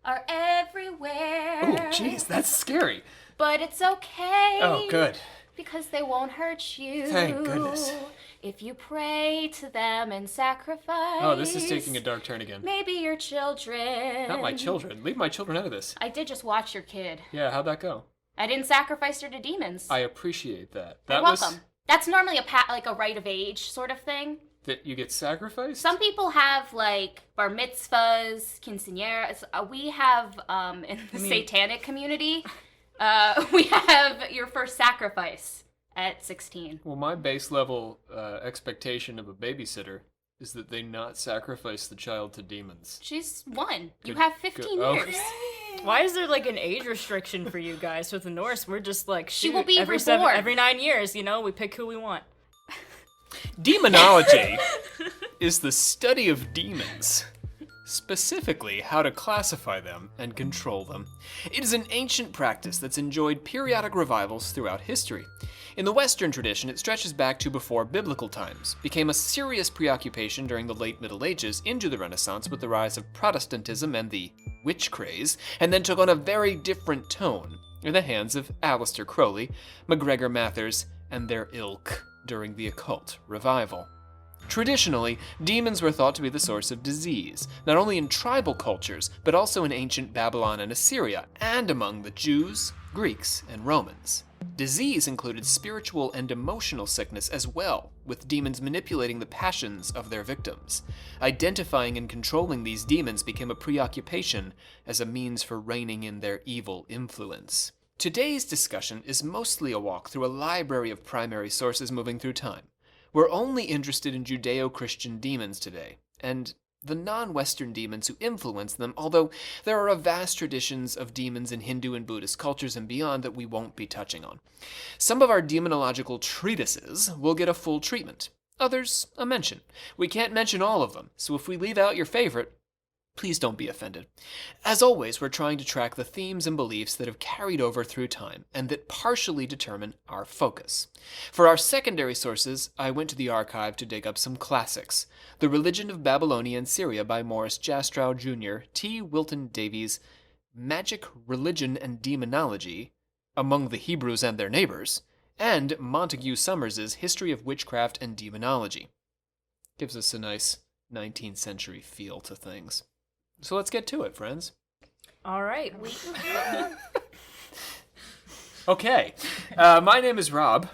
are everywhere. Oh, jeez, that's scary. But it's okay. Oh, good. Because they won't hurt you. Thank goodness. If you pray to them and sacrifice. Oh, this is taking a dark turn again. Maybe your children. Not my children. Leave my children out of this. I did just watch your kid. Yeah, how'd that go? I didn't sacrifice her to demons. I appreciate that. You're welcome. That's normally a rite of age sort of thing. That you get sacrificed? Some people have, like, bar mitzvahs, quinceañeras. We have, in the satanic community, we have your first sacrifice at 16. Well, my base level expectation of a babysitter is that they not sacrifice the child to demons. She's 1. You have 15 years. Why is there, like, an age restriction for you guys with the Norse? We're just, like, She will be every reborn. every 9 years, we pick who we want. Demonology is the study of demons, specifically how to classify them and control them. It is an ancient practice that's enjoyed periodic revivals throughout history. In the Western tradition, it stretches back to before biblical times, became a serious preoccupation during the late Middle Ages into the Renaissance with the rise of Protestantism and the witch craze, and then took on a very different tone in the hands of Aleister Crowley, MacGregor Mathers, and their ilk during the Occult Revival. Traditionally, demons were thought to be the source of disease, not only in tribal cultures, but also in ancient Babylon and Assyria, and among the Jews, Greeks, and Romans. Disease included spiritual and emotional sickness as well, with demons manipulating the passions of their victims. Identifying and controlling these demons became a preoccupation as a means for reining in their evil influence. Today's discussion is mostly a walk through a library of primary sources moving through time. We're only interested in Judeo-Christian demons today, and the non-Western demons who influence them, although there are vast traditions of demons in Hindu and Buddhist cultures and beyond that we won't be touching on. Some of our demonological treatises will get a full treatment, others a mention. We can't mention all of them, so if we leave out your favorite, please don't be offended. As always, we're trying to track the themes and beliefs that have carried over through time and that partially determine our focus. For our secondary sources, I went to the archive to dig up some classics. The Religion of Babylonia and Syria by Morris Jastrow Jr., T. Wilton Davies, Magic, Religion, and Demonology, Among the Hebrews and Their Neighbors, and Montague Summers's History of Witchcraft and Demonology. Gives us a nice 19th century feel to things. So let's get to it, friends. All right. Okay. My name is Rob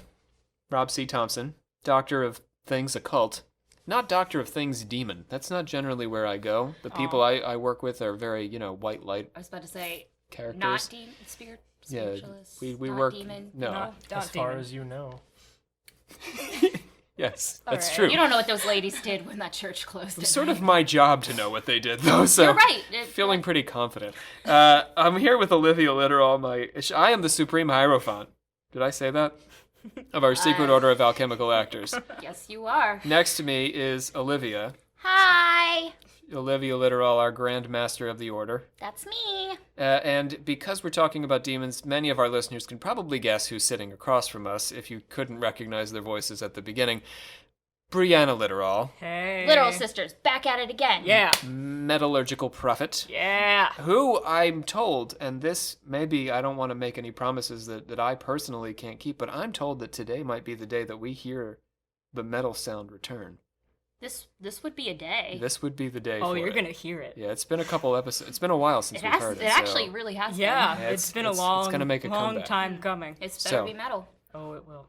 C. Thompson, Doctor of Things Occult. Not Doctor of Things Demon. That's not generally where I go. The people I work with are very, white light I was about to say, characters. not demon, spiritualist. we not work. Demon. No. As far as you know. Yes, that's right. true. You don't know what those ladies did when that church closed. It's sort of my job to know what they did, though, so You're right. feeling pretty confident. I'm here with Olivia Litterall. I am the Supreme Hierophant. Did I say that? Of our secret order of alchemical actors. Yes, you are. Next to me is Olivia. Hi. Olivia Litterall, our Grand Master of the Order. That's me. And because we're talking about demons, many of our listeners can probably guess who's sitting across from us if you couldn't recognize their voices at the beginning. Brianna Litterall. Hey. Literal sisters, back at it again. Yeah. Metallurgical prophet. Yeah. Who I'm told, and this maybe I don't want to make any promises that I personally can't keep, but I'm told that today might be the day that we hear the metal sound return. This would be a day. This would be the day. Oh, for you're it. going to hear it. Yeah, it's been a couple episodes. It's been a while since we've heard it. It actually so. really has Yeah, been. it's been a it's long, gonna make a long comeback. time coming. It's better So- be metal. Oh, it will.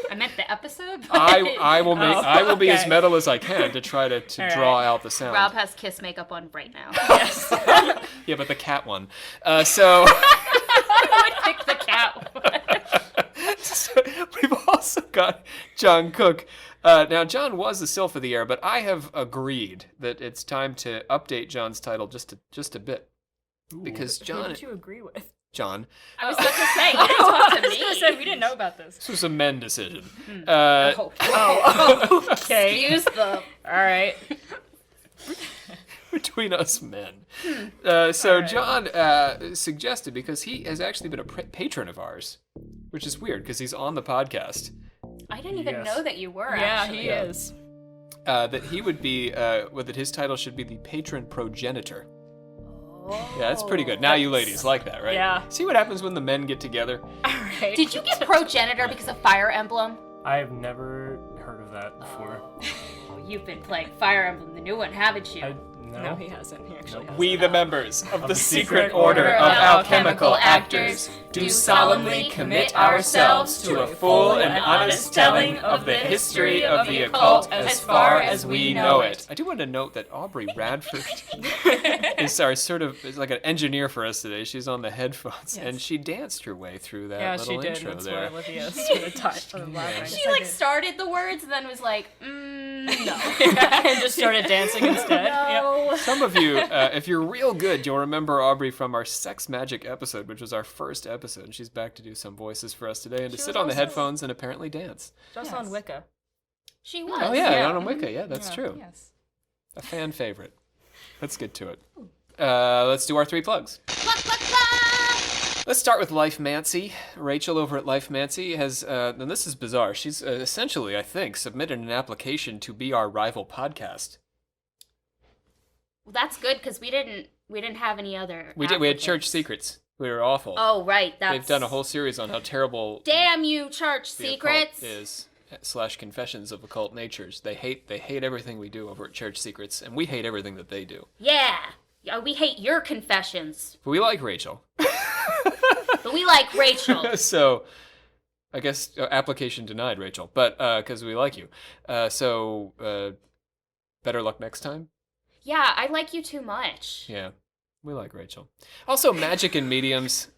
I meant the episode. I will make. I will be as okay. metal as I can to try to All draw right. out the sound. Rob has kiss makeup on right now. Yes. Yeah, but the cat one. So. I would pick the cat one. So, we've also got John Cook. Now, John was the Sylph of the Air, but I have agreed that it's time to update John's title just a bit. Because Who John... did you agree with? John. I was about to say, you didn't talk to I was going to say, me. we didn't know about this. This was a men decision. Oh, okay. Excuse the... All right. Between us men. So right. John suggested, because he has actually been a patron of ours, which is weird because he's on the podcast, I didn't even Yes. know that you were, Yeah, actually. he is. that he would be, that his title should be the patron progenitor. Yeah, it's pretty good. Now you ladies like that, right? Yeah. See what happens when the men get together? Alright. Did you get progenitor because of Fire Emblem? I've never heard of that before. Oh, you've been playing Fire Emblem, the new one, haven't you? No, he hasn't. He actually hasn't. We, the members of the secret secret order order of of alchemical alchemical actors, actors, do solemnly commit ourselves to a full and honest telling of the history of the occult as far as we know it. I do want to note that Aubrey Radford is like an engineer for us today. She's on the headphones, and she danced her way through that little she did. intro That's there. why Olivia started laughing. She like started the words and then was like, no. and just started dancing instead. Yep. No. Some of you, if you're real good, you'll remember Aubrey from our Sex Magic episode, which was our first episode. And she's back to do some voices for us today and to She sit was on the also- headphones and apparently dance. Just on Wicca. She was. Oh, yeah, Yeah. on Wicca. Yeah, that's true. Yes. A fan favorite. Let's get to it. Let's do our 3 plugs. Plug, plug, plug! Let's start with Life Mancy. Rachel over at Life Mancy has, and this is bizarre, she's essentially, I think, submitted an application to be our rival podcast. Well, that's good because we didn't have any other. We did. We had applicants. Church Secrets. We were awful. Oh right, that's. They've done a whole series on how terrible Damn you, Church the Secrets! occult is / confessions of occult natures. They hate everything we do over at Church Secrets, and we hate everything that they do. Yeah, we hate your confessions, But we like Rachel. but we like Rachel. So, I guess application denied, Rachel. But because we like you, better luck next time. Yeah, I like you too much. Yeah, we like Rachel. Also, Magic and Mediums,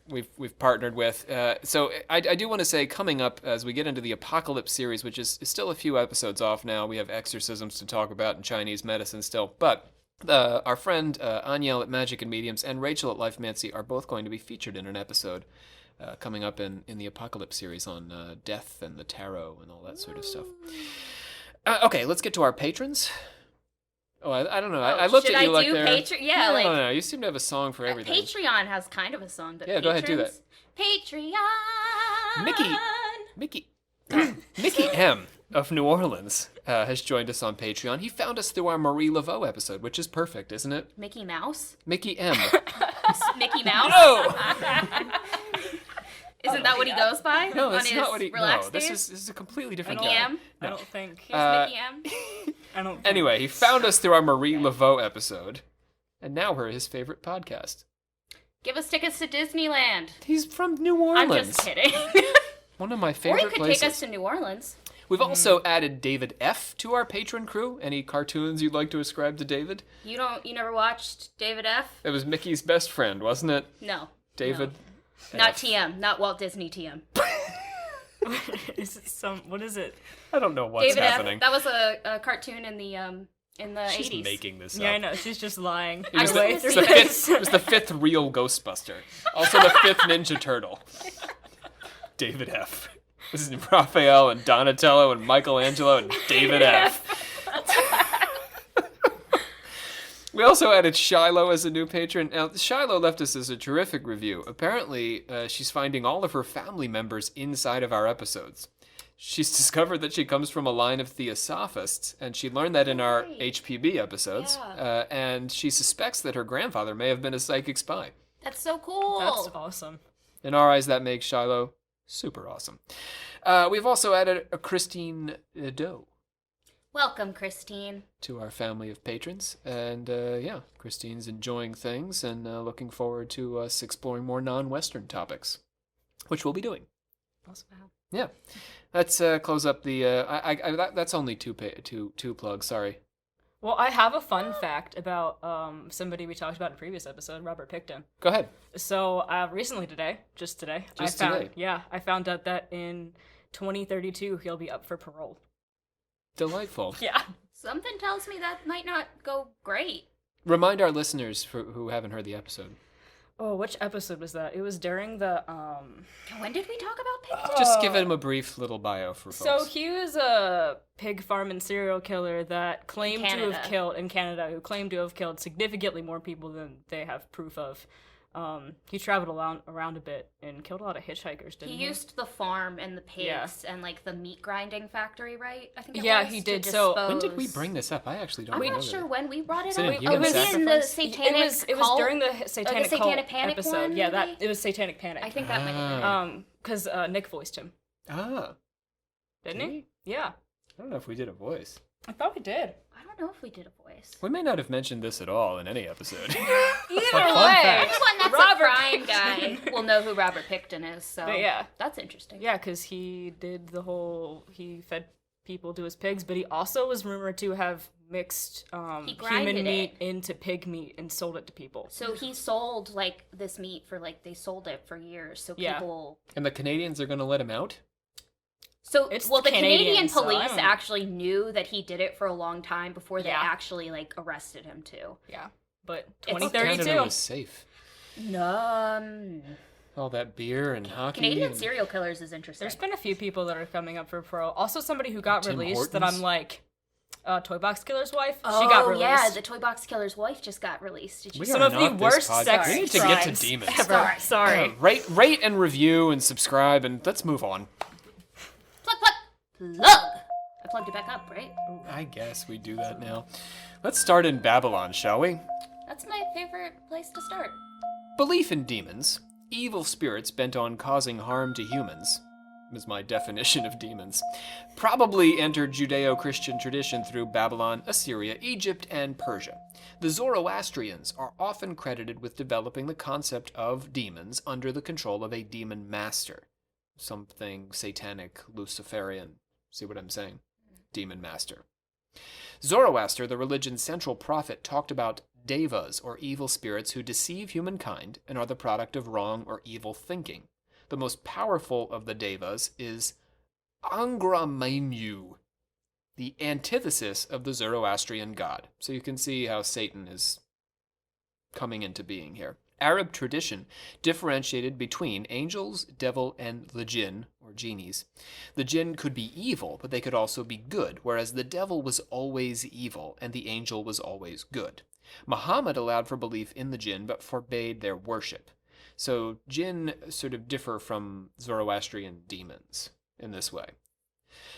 we've partnered with. So I do want to say, coming up as we get into the Apocalypse series, which is still a few episodes off now, we have exorcisms to talk about and Chinese medicine still, but our friend Aniel at Magic and Mediums and Rachel at Life Mancy are both going to be featured in an episode coming up in the Apocalypse series on death and the tarot and all that sort of stuff. Okay, let's get to our patrons. Oh, I don't know. I looked should at you I like do they're... Patreon? Yeah, no, like no, you seem to have a song for everything. Patreon has kind of a song, but Yeah, go ahead, do that. Patreon. Mickey M of New Orleans has joined us on Patreon. He found us through our Marie Laveau episode, which is perfect, isn't it? Mickey Mouse. Mickey M. Mickey Mouse. No, Isn't that what he goes by? no, on that's his not what he. relaxed No, this days? is a completely different Mickey guy. M. I don't think. Here's Mickey M. I don't. Think. Anyway, he found us through our Marie Laveau episode, and now we're his favorite podcast. Give us tickets to Disneyland. He's from New Orleans. I'm just kidding. One of my Or favorite you could places. take us to New Orleans. We've also added David F to our patron crew. Any cartoons you'd like to ascribe to David? You never watched David F? It was Mickey's best friend, wasn't it? No. David. Not F. TM, not Walt Disney TM. Is it some? What is it? I don't know what's David happening. F. That was a cartoon in the She's 80s. making this Yeah, I up. know. She's just lying. It was, I the, was it, was gonna the say fifth, it was the 5th real Ghostbuster. Also the 5th Ninja Turtle. David F. This is Raphael and Donatello and Michelangelo and David F. We also added Shiloh as a new patron. Now, Shiloh left us as a terrific review. Apparently, she's finding all of her family members inside of our episodes. She's discovered that she comes from a line of theosophists, and she learned that in our HPB episodes. Yeah. And she suspects that her grandfather may have been a psychic spy. That's so cool. That's awesome. In our eyes, that makes Shiloh super awesome. We've also added a Christine Doe Welcome, Christine. to our family of patrons. And yeah, Christine's enjoying things and looking forward to us exploring more non-Western topics, which we'll be doing. Awesome. Yeah. Let's close up the... that's only two plugs, sorry. Well, I have a fun fact about somebody we talked about in a previous episode, Robert Picton. Go ahead. So recently today, I found out that in 2032 he'll be up for parole. Delightful. Yeah. Something tells me that might not go great. Remind our listeners who haven't heard the episode. Oh, which episode was that? It was during the When did we talk about pigs? Just give him a brief little bio for So folks. he was a pig farming serial killer that claimed to Canada. have killed in Canada, who claimed to have killed significantly more people than they have proof of. He traveled around a bit and killed a lot of hitchhikers, didn't he? He used the farm and the pigs and like the meat grinding factory, right? I think he did. So when did we bring this up? I actually don't remember. I'm not sure when we brought it up. It was in the Satanic It was during the Satanic Cult Panic episode. one, Yeah, it was Satanic Panic. I think that might have been. Because Nick voiced him. Ah. Didn't he? Yeah. I don't know if we did a voice. I thought we did. I don't know if we did a voice. We may not have mentioned this at all in any episode. Either way, everyone that's Robert a crime guy will know who Robert Picton is. So yeah, that's interesting. Yeah, because he did he fed people to his pigs, but he also was rumored to have mixed human meat into pig meat and sold it to people. So he sold like this meat for they sold it for years. So people. And the Canadians are going to let him out? So, the Canadian police so actually knew that he did it for a long time before they actually, arrested him, too. Yeah. But 2032. Canada was safe. All that beer and hockey. Canadian serial killers is interesting. There's been a few people that are coming up for parole. Also, somebody who got released that I'm like, Toy Box Killer's wife. Oh, she got released. Yeah, the Toy Box Killer's wife just got released. Did you see some of the worst sex We need to get to demons. Ever. Sorry. Rate and review and subscribe, and let's move on. Plug! I plugged it back up, right? I guess we do that now. Let's start in Babylon, shall we? That's my favorite place to start. Belief in demons, evil spirits bent on causing harm to humans, is my definition of demons, probably entered Judeo-Christian tradition through Babylon, Assyria, Egypt, and Persia. The Zoroastrians are often credited with developing the concept of demons under the control of a demon master. Something satanic, Luciferian. See what I'm saying? Demon master. Zoroaster, the religion's central prophet, talked about devas, or evil spirits who deceive humankind and are the product of wrong or evil thinking. The most powerful of the devas is Angra Mainyu, the antithesis of the Zoroastrian god. So you can see how Satan is coming into being here. Arab tradition differentiated between angels, devil, and the jinn, or genies. The jinn could be evil, but they could also be good, whereas the devil was always evil, and the angel was always good. Muhammad allowed for belief in the jinn, but forbade their worship. So jinn sort of differ from Zoroastrian demons in this way.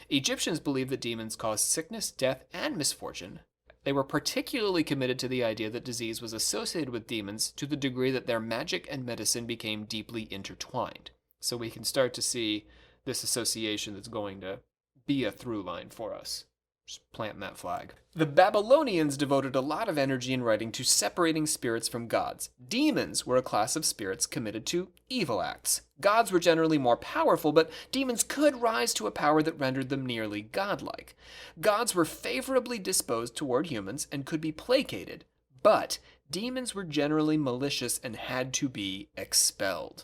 Egyptians believed that demons caused sickness, death, and misfortune. They were particularly committed to the idea that disease was associated with demons to the degree that their magic and medicine became deeply intertwined. So we can start to see this association that's going to be a through line for us. Just planting that flag. The Babylonians devoted a lot of energy in writing to separating spirits from gods. Demons were a class of spirits committed to evil acts. Gods were generally more powerful, but demons could rise to a power that rendered them nearly godlike. Gods were favorably disposed toward humans and could be placated, but demons were generally malicious and had to be expelled.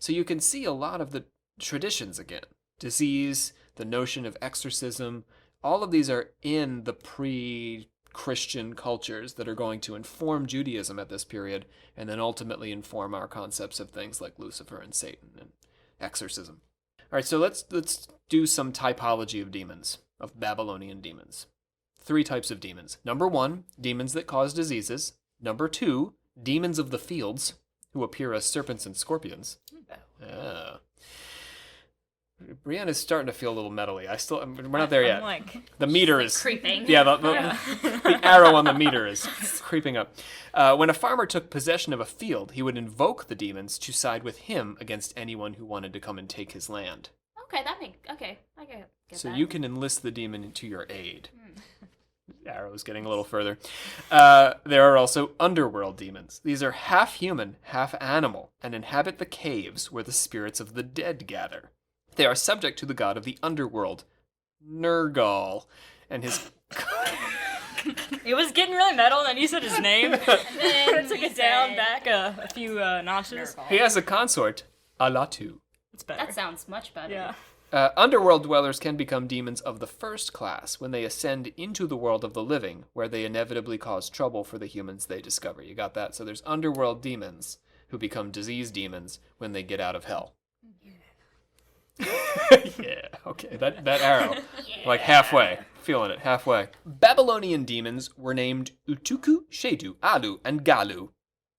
So you can see a lot of the traditions again. Disease, the notion of exorcism, all of these are in the pre-Christian cultures that are going to inform Judaism at this period and then ultimately inform our concepts of things like Lucifer and Satan and exorcism. All right, so let's do some typology of demons, of Babylonian demons. 3 types of demons. Number 1, demons that cause diseases. Number 2, demons of the fields, who appear as serpents and scorpions. Brianna's starting to feel a little metally. We're not there yet. The meter is creeping. Yeah, the arrow on the meter is creeping up. When a farmer took possession of a field, he would invoke the demons to side with him against anyone who wanted to come and take his land. Okay, I get so that. You can enlist the demon into your aid. Arrow's getting a little further. There are also underworld demons. These are half human, half animal, and inhabit the caves where the spirits of the dead gather. They are subject to the god of the underworld, Nergal, and his... It was getting really metal, and then you said his name. And then it took it down back a few notches. Nergal. He has a consort, Alatu. It's better. That sounds much better. Yeah. Underworld dwellers can become demons of the first class when they ascend into the world of the living, where they inevitably cause trouble for the humans they discover. You got that? So there's underworld demons who become disease demons when they get out of hell. Yeah, okay, that arrow, like halfway, feeling it, halfway. Babylonian demons were named Utuku, Shedu, Alu, and Galu.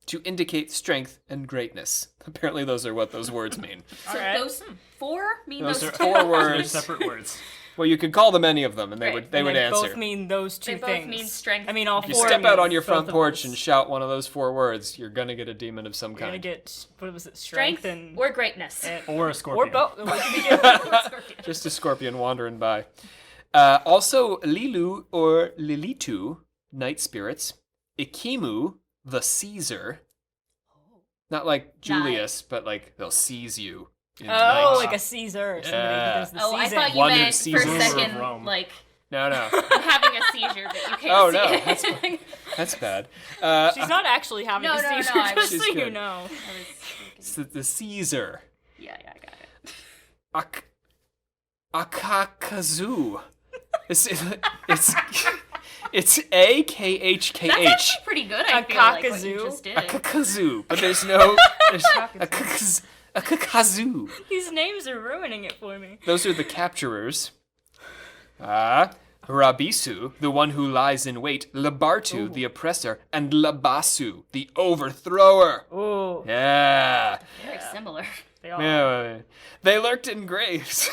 to indicate strength and greatness. Apparently those are what those words mean. So those four mean Those those are two? four They're words. separate words. Well, you could call them any of them, and they Right. would they And would they answer. both mean those two They both things. mean strength. I mean, all If you four step out mean on your both front of porch those. and shout one of those four words, you're gonna get a demon of some You're gonna kind. get, what was it, Strength and... or greatness. Or a Or scorpion. both. What could be good? Just a scorpion wandering by. Also, Lilu or Lilitu, night spirits. Ikimu, the Caesar. Not like Julius, but like they'll seize you in the night. Oh, like a Caesar. Somebody Yeah. who does the Oh, I season. thought you Wondered meant for a Caesar second, of Rome. like, No, no. I'm having a seizure, but you can't Oh, see no, it. That's bad. She's not actually having No, a no, no, seizure, I was- just She's so you good. know. It's the Caesar. Yeah, I got it. Akakazu. It's A-K-H-K-H. That's actually pretty good, I feel like, what you Akakazu? just did. Akakazu. But there's no... Akakazu. These names are ruining it for me. Those are the capturers. Rabisu, the one who lies in wait. Labartu, the oppressor. And Labasu, the overthrower. Oh, Yeah. Very similar. they are. Yeah. They lurked in graves.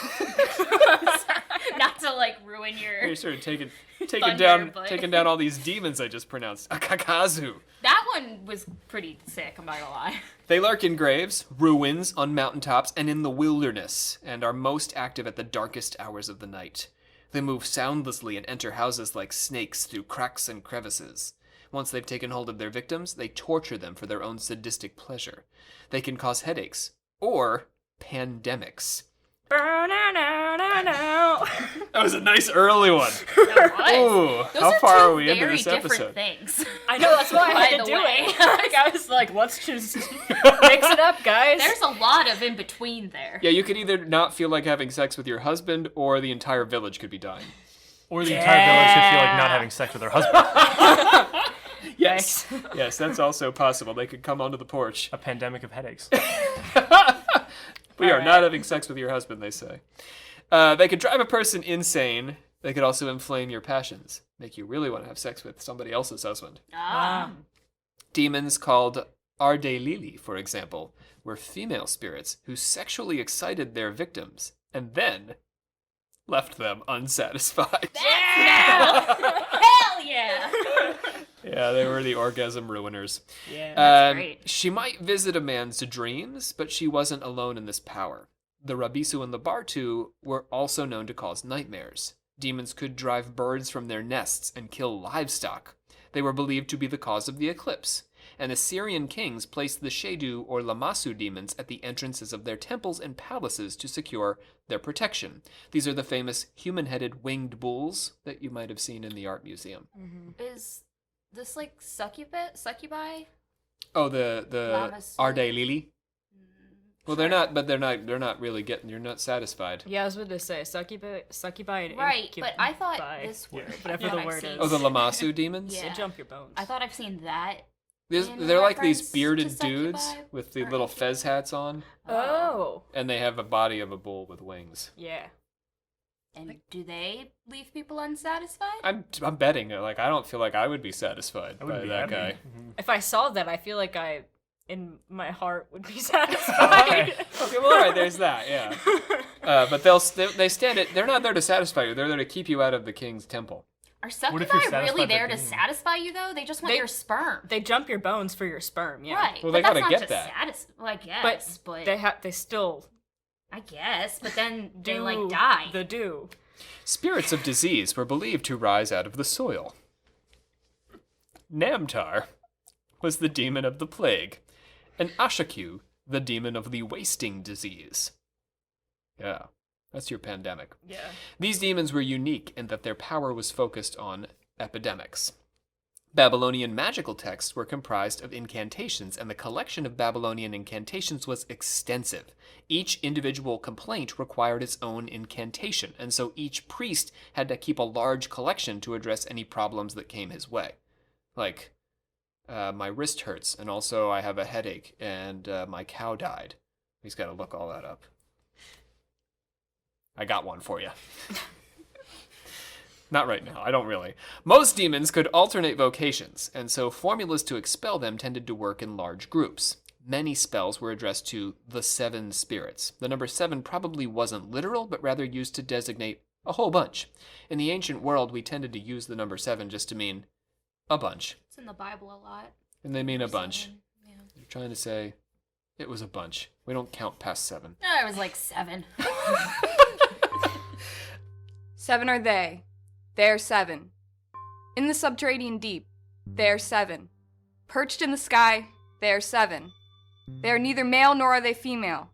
Not to, like, ruin your... You're sort of taking Thunder, down but- taking down all these demons I just pronounced. Akakazu. That one was pretty sick, I'm not gonna lie. They lurk in graves, ruins, on mountaintops, and in the wilderness, and are most active at the darkest hours of the night. They move soundlessly and enter houses like snakes through cracks and crevices. Once they've taken hold of their victims, they torture them for their own sadistic pleasure. They can cause headaches, or pandemics. That was a nice early one. That was. Ooh, Those how are far two are we into very this different episode? things. I know, that's why I By had to the do way. it. Like, I was like, let's just mix it up, guys. There's a lot of in between there. Yeah, you could either not feel like having sex with your husband, or the entire village could be dying. Or the entire village could feel like not having sex with their husband. Yes. Yes, that's also possible. They could come onto the porch. A pandemic of headaches. We are Alright. not having sex with your husband, they say. They could drive a person insane. They could also inflame your passions, make you really want to have sex with somebody else's husband. Ah. Demons called Ardelili, for example, were female spirits who sexually excited their victims and then left them unsatisfied. Hell yeah! Yeah, they were the orgasm ruiners. Yeah. great. She might visit a man's dreams, but she wasn't alone in this power. The Rabisu and the Bartu were also known to cause nightmares. Demons could drive birds from their nests and kill livestock. They were believed to be the cause of the eclipse. And Assyrian kings placed the Shedu or Lamasu demons at the entrances of their temples and palaces to secure their protection. These are the famous human-headed winged bulls that you might have seen in the art museum. Is this like succubi? Oh, the Lamasu? Ardelili? Well, they're not really getting, you're not satisfied. Yeah, I was about to say, succubi and Right, but I thought incubi. this word. Whatever that the I've word seen- is. Oh, the Lamasu demons? Yeah. They jump your bones. I thought I've seen that. In They're like these reference bearded to dudes succubi? with the Or- little fez hats on, Oh. and they have a body of a bull with wings. Yeah. And do they leave people unsatisfied? I'm betting, like, I don't feel like I would be satisfied I by wouldn't be that happy. guy. If I saw that, I feel like in my heart, would be satisfied. Okay, well, all right, there's that, yeah. But they stand it. They're not there to satisfy you. They're there to keep you out of the king's temple. Are What if you're succubi satisfied really by there to being- satisfy you though? They just want They- your sperm. They jump your bones for your sperm, yeah. Right. Well, but they that's gotta not get just that. Well, I guess, but They still I guess, but then they do like die. the do. Spirits of disease were believed to rise out of the soil. Namtar was the demon of the plague, and Ashaku, the demon of the wasting disease. Yeah, that's your pandemic. Yeah. These demons were unique in that their power was focused on epidemics. Babylonian magical texts were comprised of incantations, and the collection of Babylonian incantations was extensive. Each individual complaint required its own incantation, and so each priest had to keep a large collection to address any problems that came his way. Like, my wrist hurts, and also I have a headache, and my cow died. He's got to look all that up. I got one for you. Not right now, I don't really. Most demons could alternate vocations, and so formulas to expel them tended to work in large groups. Many spells were addressed to the 7 spirits. The number 7 probably wasn't literal, but rather used to designate a whole bunch. In the ancient world, we tended to use the number 7 just to mean a bunch. It's in the Bible a lot. And they mean a bunch. 7, yeah. You're trying to say it was a bunch. We don't count past 7. No, it was like 7. 7 are they. They are 7. In the subterranean deep, they are 7. Perched in the sky, they are 7. They are neither male nor are they female.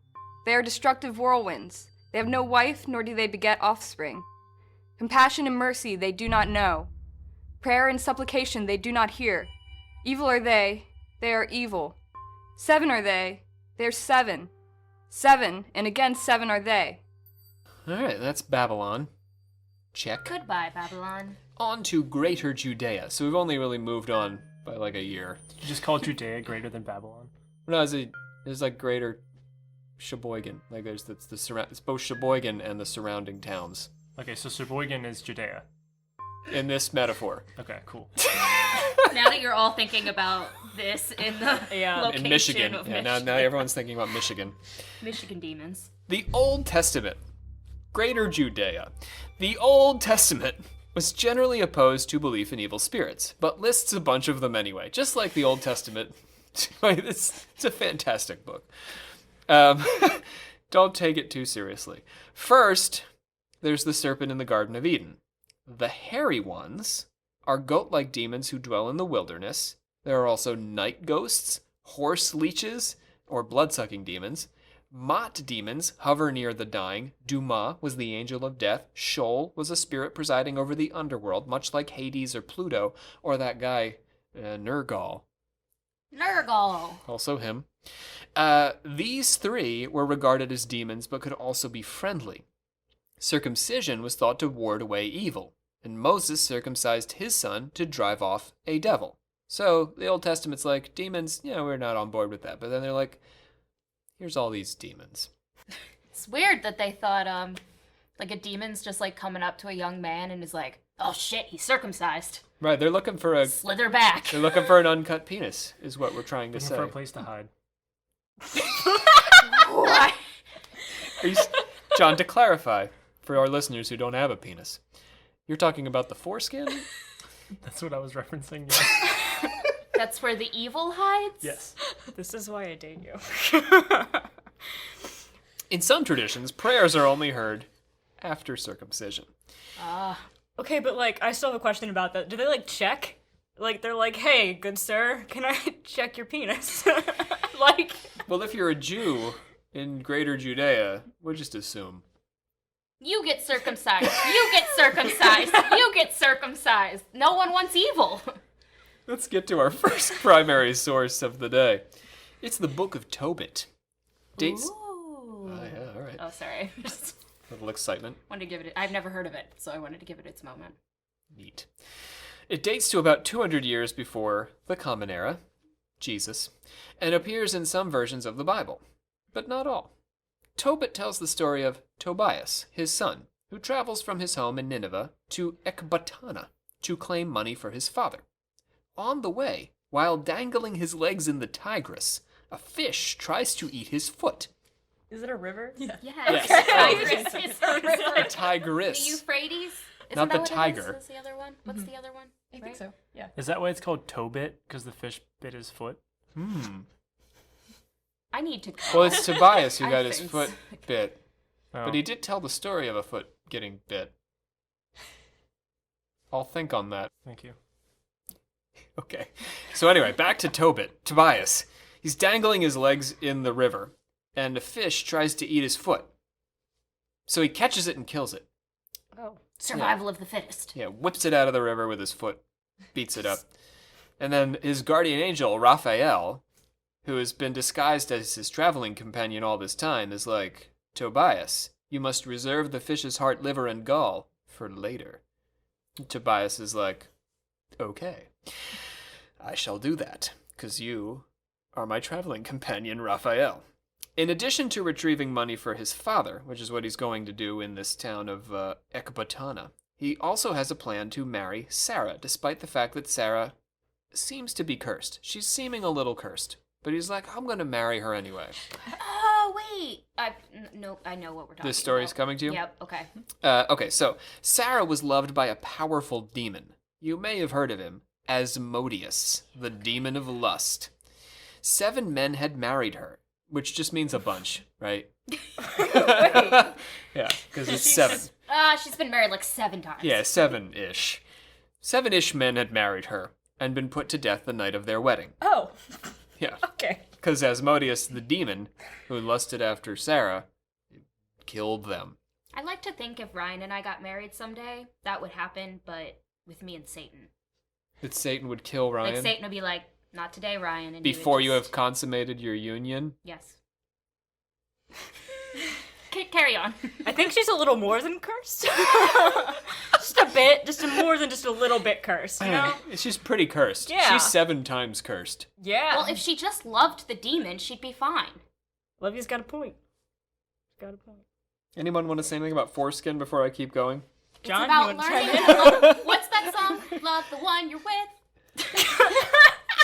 They are destructive whirlwinds. They have no wife, nor do they beget offspring. Compassion and mercy they do not know. Prayer and supplication they do not hear. Evil are they are evil. 7 are they are 7. 7, and again 7 are they. Alright, that's Babylon. Check. Goodbye, Babylon. On to Greater Judea. So we've only really moved on by like a year. Did you just call Judea greater than Babylon? No, there's like Greater Sheboygan. Like it's both Sheboygan and the surrounding towns. Okay, so Sheboygan is Judea. In this metaphor. Okay, cool. Now that you're all thinking about this in the location In Michigan. of Yeah, Michigan. now everyone's thinking about Michigan. Michigan demons. The Old Testament. Greater Judea. The Old Testament was generally opposed to belief in evil spirits, but lists a bunch of them anyway, just like the Old Testament. It's a fantastic book. Don't take it too seriously. First, there's the serpent in the Garden of Eden. The hairy ones are goat-like demons who dwell in the wilderness. There are also night ghosts, horse leeches, or blood-sucking demons. Mot demons hover near the dying. Duma was the angel of death. Sheol was a spirit presiding over the underworld, much like Hades or Pluto, or that guy, Nergal. Nurgle. Also him. These 3 were regarded as demons, but could also be friendly. Circumcision was thought to ward away evil, and Moses circumcised his son to drive off a devil. So the Old Testament's like, demons, we're not on board with that. But then they're like, here's all these demons. It's weird that they thought, like a demon's just like coming up to a young man and is like, oh shit, he's circumcised. Right, they're looking for Slither back. They're looking for an uncut penis, is what we're trying to Looking say. for a place to hide. What? John, to clarify, for our listeners who don't have a penis, you're talking about the foreskin? That's what I was referencing, yes. That's where the evil hides? Yes. This is why I date you. In some traditions, prayers are only heard after circumcision. Okay, but I still have a question about that. Do they check? They're like, hey, good sir, can I check your penis? Well, if you're a Jew in Greater Judea, we'll just assume. You get circumcised. You get circumcised. You get circumcised. No one wants evil. Let's get to our first primary source of the day. It's the Book of Tobit. Dates. Ooh. Yeah, all right. Oh, sorry. Just A little excitement. wanted to give it. I've never heard of it, so I wanted to give it its moment. Neat. It dates to about 200 years before the Common Era, Jesus, and appears in some versions of the Bible, but not all. Tobit tells the story of Tobias, his son, who travels from his home in Nineveh to Ecbatana to claim money for his father. On the way, while dangling his legs in the Tigris, a fish tries to eat his foot. Is it a river? Yeah. Yes. Yes. Tigris is a river. Tigris. The Euphrates? Isn't Not that the what it is? tiger. What's the other one? What's the other one? I think so. Yeah. Is that why it's called Tobit? Because the fish bit his foot? I need to go. Well, it's Tobias who I got his think foot so. bit, Oh. but he did tell the story of a foot getting bit. I'll think on that. Thank you. Okay. So anyway, back to Tobit. Tobias. He's dangling his legs in the river, and a fish tries to eat his foot. So he catches it and kills it. Oh. Survival of the fittest. Yeah, whips it out of the river with his foot, beats it up. And then his guardian angel, Raphael, who has been disguised as his traveling companion all this time, is like, Tobias, you must reserve the fish's heart, liver, and gall for later. And Tobias is like, okay, I shall do that, because you are my traveling companion, Raphael. In addition to retrieving money for his father, which is what he's going to do in this town of Ecbatana, He also has a plan to marry Sarah, despite the fact that Sarah seems to be cursed. She's seeming a little cursed. But he's like, I'm going to marry her anyway. Oh, wait. I know what we're talking about. This story's coming to you? Yep, okay. Okay, so Sarah was loved by a powerful demon. You may have heard of him, Asmodeus, the demon of lust. 7 men had married her, which just means a bunch, right? Yeah, because it's 7. She's been married like 7 times. Yeah, 7-ish. 7-ish men had married her and been put to death the night of their wedding. Oh. Yeah. Okay. Because Asmodeus, the demon, who lusted after Sarah, killed them. I like to think if Ryan and I got married someday, that would happen, but with me and Satan. That Satan would kill Ryan? Like, Satan would be like, not today, Ryan. And before you have consummated your union? Yes. Carry on. I think she's a little more than cursed. Just a bit. More than just a little bit cursed, you know? She's pretty cursed. Yeah. She's 7 times cursed. Yeah. Well, if she just loved the demon, she'd be fine. Livy's got a point. Anyone want to say anything about foreskin before I keep going? John, it's about you learning to love. What's that song? Love the one you're with.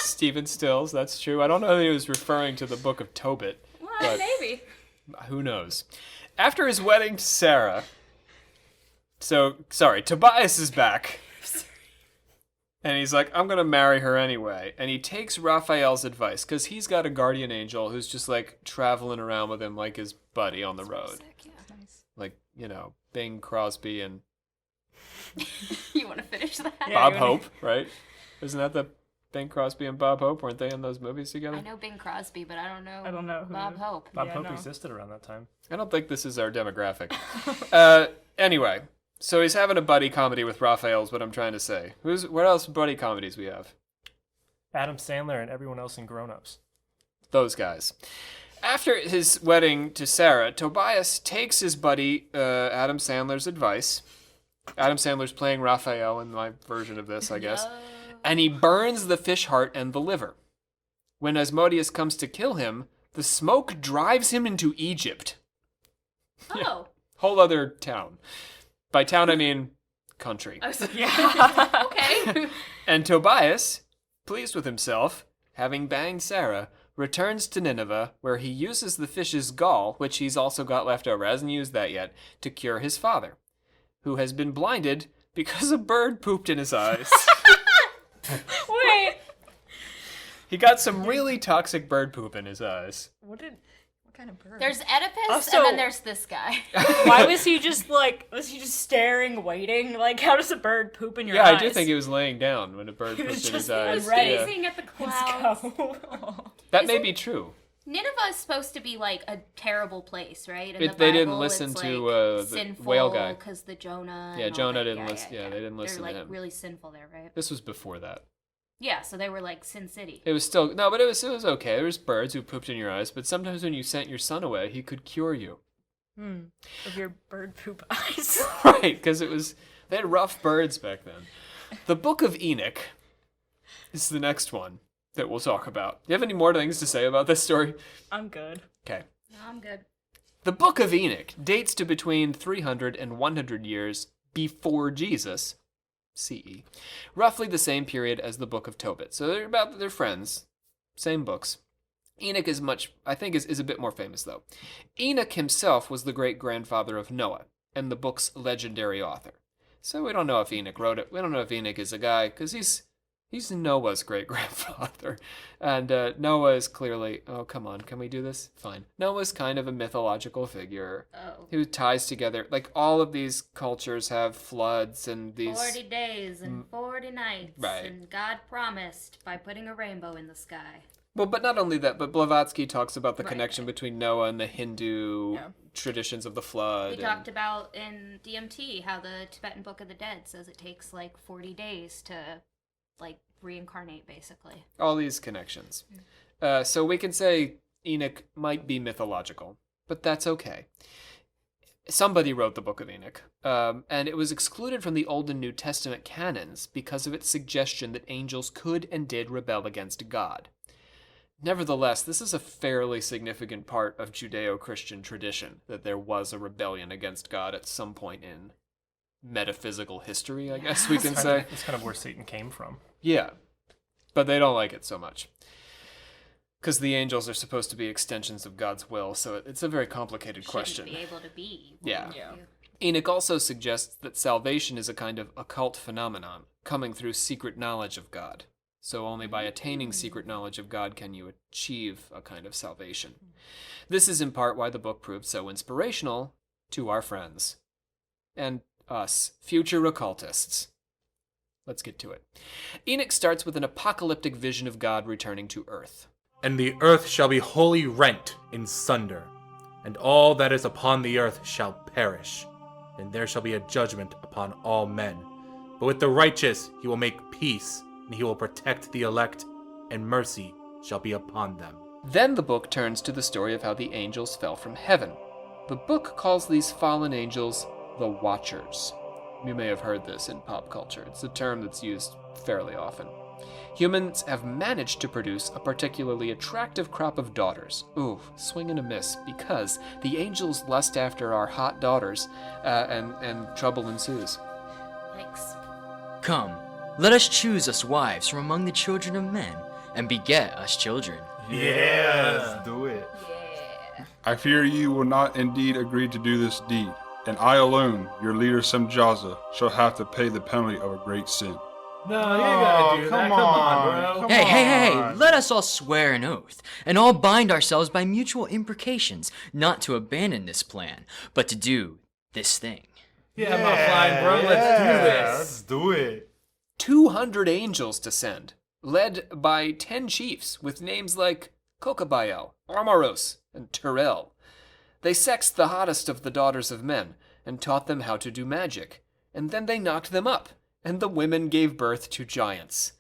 Stephen Stills, that's true. I don't know if he was referring to the Book of Tobit. Well, maybe. Who knows? After his wedding to Sarah... Tobias is back. And he's like, I'm going to marry her anyway. And he takes Raphael's advice, because he's got a guardian angel who's just, like, traveling around with him like his buddy on the road. Sick, yeah. Nice. Like, Bing Crosby and You want to finish that? Yeah, Bob Hope, right? Isn't that the Bing Crosby and Bob Hope? Weren't they in those movies together? I know Bing Crosby, but I don't know. who Bob Hope. Bob Yeah, Hope no. existed around that time. I don't think this is our demographic. Anyway, so he's having a buddy comedy with Raphael is what I'm trying to say. What else buddy comedies we have? Adam Sandler and everyone else in Grown Ups. Those guys. After his wedding to Sarah, Tobias takes his buddy Adam Sandler's advice. Adam Sandler's playing Raphael in my version of this, I guess. No. And he burns the fish heart and the liver. When Asmodeus comes to kill him, the smoke drives him into Egypt. Oh. Whole other town. By town, I mean country. I was like, yeah. Okay. And Tobias, pleased with himself, having banged Sarah, returns to Nineveh, where he uses the fish's gall, which he's also got left over, hasn't used that yet, to cure his father, who has been blinded because a bird pooped in his eyes. Wait. He got some really toxic bird poop in his eyes. What kind of bird? There's Oedipus, Also- and then there's this guy. Why was he just staring, waiting? Like, how does a bird poop in your Yeah, eyes? I do think he was laying down when a bird He was pooped in his just eyes. ready. Yeah. Gazing at the Let's clouds. go. That may be true. Nineveh is supposed to be like a terrible place, right? In They didn't Bible, listen it's, to, like, the sinful whale guy. because the Jonah. Yeah, and all Jonah that. didn't listen. Yeah, they didn't listen They're to like him. really sinful there, right? This was before that. Yeah, so they were like Sin City. It was still no, but it was okay. There was birds who pooped in your eyes, but sometimes when you sent your son away, he could cure you. Of your bird poop eyes. Right, because they had rough birds back then. The Book of Enoch is the next one that we'll talk about. Do you have any more things to say about this story? I'm good. Okay. No, I'm good. The Book of Enoch dates to between 300 and 100 years before Jesus, CE, roughly the same period as the Book of Tobit. So they're friends, same books. Enoch is a bit more famous though. Enoch himself was the great-grandfather of Noah and the book's legendary author. So we don't know if Enoch wrote it. We don't know if Enoch is a guy because he's Noah's great-grandfather. And Noah is clearly, oh, come on, can we do this? Fine. Noah's kind of a mythological figure who ties together, like all of these cultures have floods and these... 40 days and 40 nights. Right. And God promised by putting a rainbow in the sky. Well, but not only that, but Blavatsky talks about the Right. connection between Noah and the Hindu traditions of the flood. We talked about in DMT how the Tibetan Book of the Dead says it takes like 40 days to like reincarnate, basically. All these connections. So we can say Enoch might be mythological, but that's okay. Somebody wrote the Book of Enoch, and it was excluded from the Old and New Testament canons because of its suggestion that angels could and did rebel against God. Nevertheless, this is a fairly significant part of Judeo-Christian tradition, that there was a rebellion against God at some point in metaphysical history, I guess we can say. It's kind of where Satan came from. Yeah, but they don't like it so much. Because the angels are supposed to be extensions of God's will, so it's a very complicated question. Shouldn't be able to be. Yeah. Yeah. Enoch also suggests that salvation is a kind of occult phenomenon, coming through secret knowledge of God. So only by attaining secret knowledge of God can you achieve a kind of salvation. This is in part why the book proved so inspirational to our friends. And us, future occultists. Let's get to it. Enoch starts with an apocalyptic vision of God returning to earth. And the earth shall be wholly rent in sunder, and all that is upon the earth shall perish, and there shall be a judgment upon all men. But with the righteous he will make peace, and he will protect the elect, and mercy shall be upon them. Then the book turns to the story of how the angels fell from heaven. The book calls these fallen angels the Watchers. You may have heard this in pop culture. It's a term that's used fairly often. Humans have managed to produce a particularly attractive crop of daughters. Ooh, swing and a miss, because the angels lust after our hot daughters, and trouble ensues. Yikes. Come, let us choose us wives from among the children of men, and beget us children. Let's do it. Yeah. I fear you will not indeed agree to do this deed, and I alone, your leader Semjaza, shall have to pay the penalty of a great sin. No, you gotta do that. Come on, bro. Hey, let us all swear an oath, and all bind ourselves by mutual imprecations, not to abandon this plan, but to do this thing. Yeah, my flying bro. Let's do this. Let's do it. 200 angels descend, led by 10 chiefs with names like Kokabayel, Armaros, and Terrell. They sexed the hottest of the daughters of men and taught them how to do magic, and then they knocked them up, and the women gave birth to giants.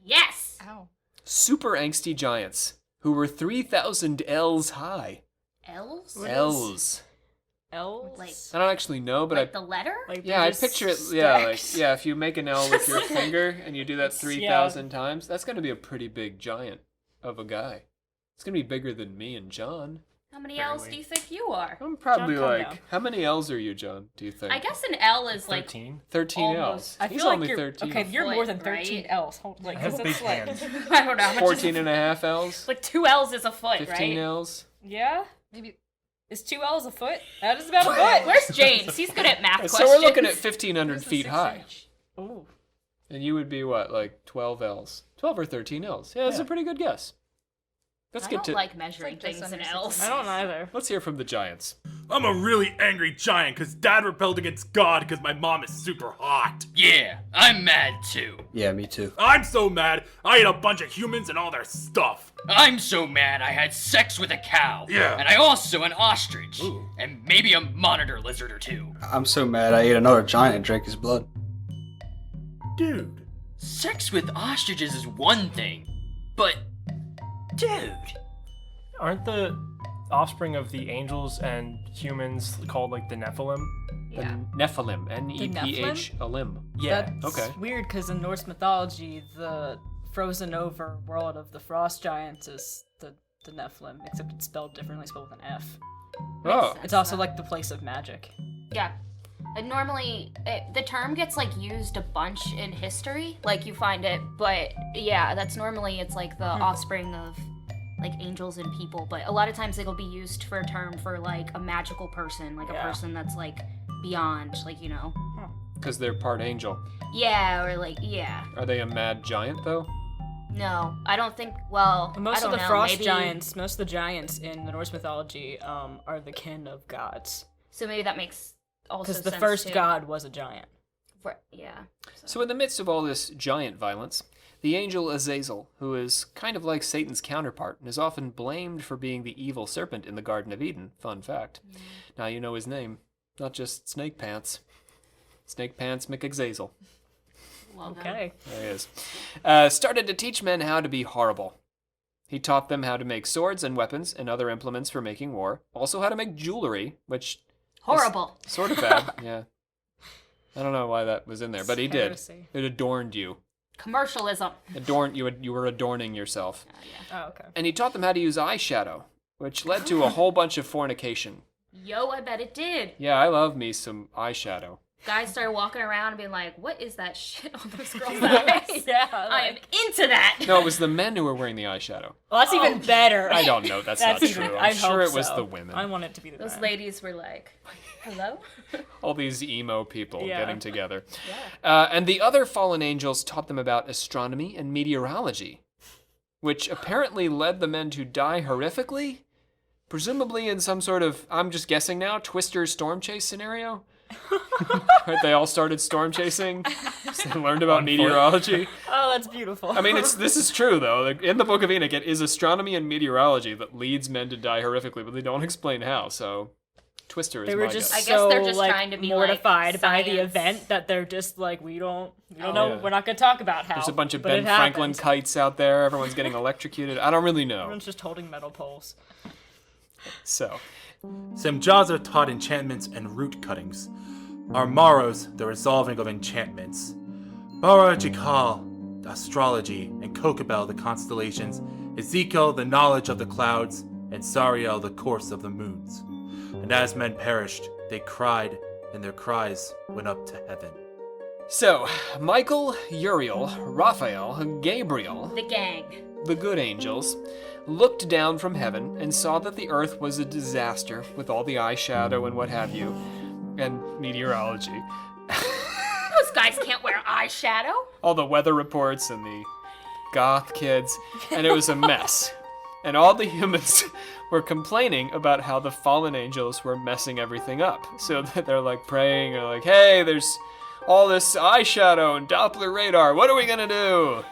Yes. Ow. Super angsty giants, who were 3,000 ells high. L's? Ells. L? Like, I don't actually know, but like the letter? Like yeah, I just picture it. stacked. Yeah, if you make an L with your finger and you do that It's- 3,000 times, that's gonna be a pretty big giant of a guy. It's gonna be bigger than me and John. How many L's do you think you are? I'm probably John, calm like, down. how many L's are you, John? Do you think? I guess an L is like 13. 13 almost- L's. I He's feel like only you're 13. okay. You're more than Foot, 13 right? L's. Hold, like, I have 'cause big it's like, hands. I don't know how much 14 is and a half L's. like 2 L's is a foot, 15 right? L's. yeah. Maybe. Is 2 L's a foot? That is about a foot. Where's James? He's good at math So questions. we're looking at 1,500 feet high. Ooh. And you would be what, like 12 L's? 12 or 13 L's. Yeah, that's a pretty good guess. Let's I get don't to. like measuring It's like things just in under L's. I don't either. Let's hear from the giants. I'm a really angry giant because Dad rebelled against God because my mom is super hot. Yeah, I'm mad too. Yeah, me too. I'm so mad, I ate a bunch of humans and all their stuff. I'm so mad I had sex with a cow. Yeah. And I also an ostrich. Ooh. And maybe a monitor lizard or two. I'm so mad I ate another giant and drank his blood. Dude. Sex with ostriches is one thing, but dude. Aren't the offspring of the angels and humans called like the Nephilim? Yeah. Nephilim. Neph Elim. Yeah. That's Okay. weird because in Norse mythology, the frozen over world of the frost giants is the Nephilim, except it's spelled differently, spelled with an F. Oh. It's also like the place of magic. Yeah. And normally, the term gets like used a bunch in history, like you find it, but yeah, that's normally it's like the offspring of like angels and people, but a lot of times it'll be used for a term for like a magical person, like a Yeah. person that's like beyond, like, you know. Because they're part angel. Yeah, or like, yeah. Are they a mad giant, though? No, I don't think, well, Most I don't of the know, frost maybe, giants, most of the giants in the Norse mythology, are the kin of gods. So maybe that makes also Because sense the first too. god was a giant. Yeah. So in the midst of all this giant violence, the angel Azazel, who is kind of like Satan's counterpart and is often blamed for being the evil serpent in the Garden of Eden, fun fact. Now you know his name, not just Snake Pants. Snake Pants McAzazel. Well done. Okay. There he is. Started to teach men how to be horrible. He taught them how to make swords and weapons and other implements for making war. Also how to make jewelry, which Horrible. is sort of bad. Yeah. I don't know why that was in there, but he did. Heresy. It adorned you. Commercialism. You were adorning yourself. Oh, okay. And he taught them how to use eyeshadow, which led to a whole bunch of fornication. Yo, I bet it did. Yeah, I love me some eyeshadow. guys started walking around and being like, what is that shit on those girls' eyes? Yeah, I am into that. No, it was the men who were wearing the eyeshadow. Well, that's even better. I don't know. That's not even, true. I I'm sure hope it was so. the women. I want it to be the Those men. ladies were like, hello? All these emo people Yeah. getting together. And the other fallen angels taught them about astronomy and meteorology, which apparently led the men to die horrifically, presumably in some sort of, I'm just guessing now, Twister storm chase scenario. Right, they all started storm chasing. So they learned about meteorology. Oh, that's beautiful. I mean, this is true though. Like, in the Book of Enoch, it is astronomy and meteorology that leads men to die horrifically, but they don't explain how. So, Twister is they were my just guess. I guess so they're just like trying to be, mortified like, by the science. event that they're just like, we don't know. yeah. We're not gonna talk about how. There's a bunch of but Ben it Franklin happened. kites out there. Everyone's getting electrocuted. I don't really know. Everyone's just holding metal poles. So, Semjaza taught enchantments and root cuttings. Armaros, the resolving of enchantments. Bara Jikal, the astrology, and Kokabel, the constellations. Ezekiel, the knowledge of the clouds, and Zariel, the course of the moons. And as men perished, they cried, and their cries went up to heaven. So, Michael, Uriel, Raphael, Gabriel, The gang. the good angels, looked down from heaven and saw that the earth was a disaster with all the eyeshadow and what have you, and meteorology. Those guys can't wear eyeshadow. All the weather reports and the goth kids, and it was a mess. And all the humans were complaining about how the fallen angels were messing everything up. So that they're like praying, or like, hey, there's all this eyeshadow and Doppler radar. What are we gonna do?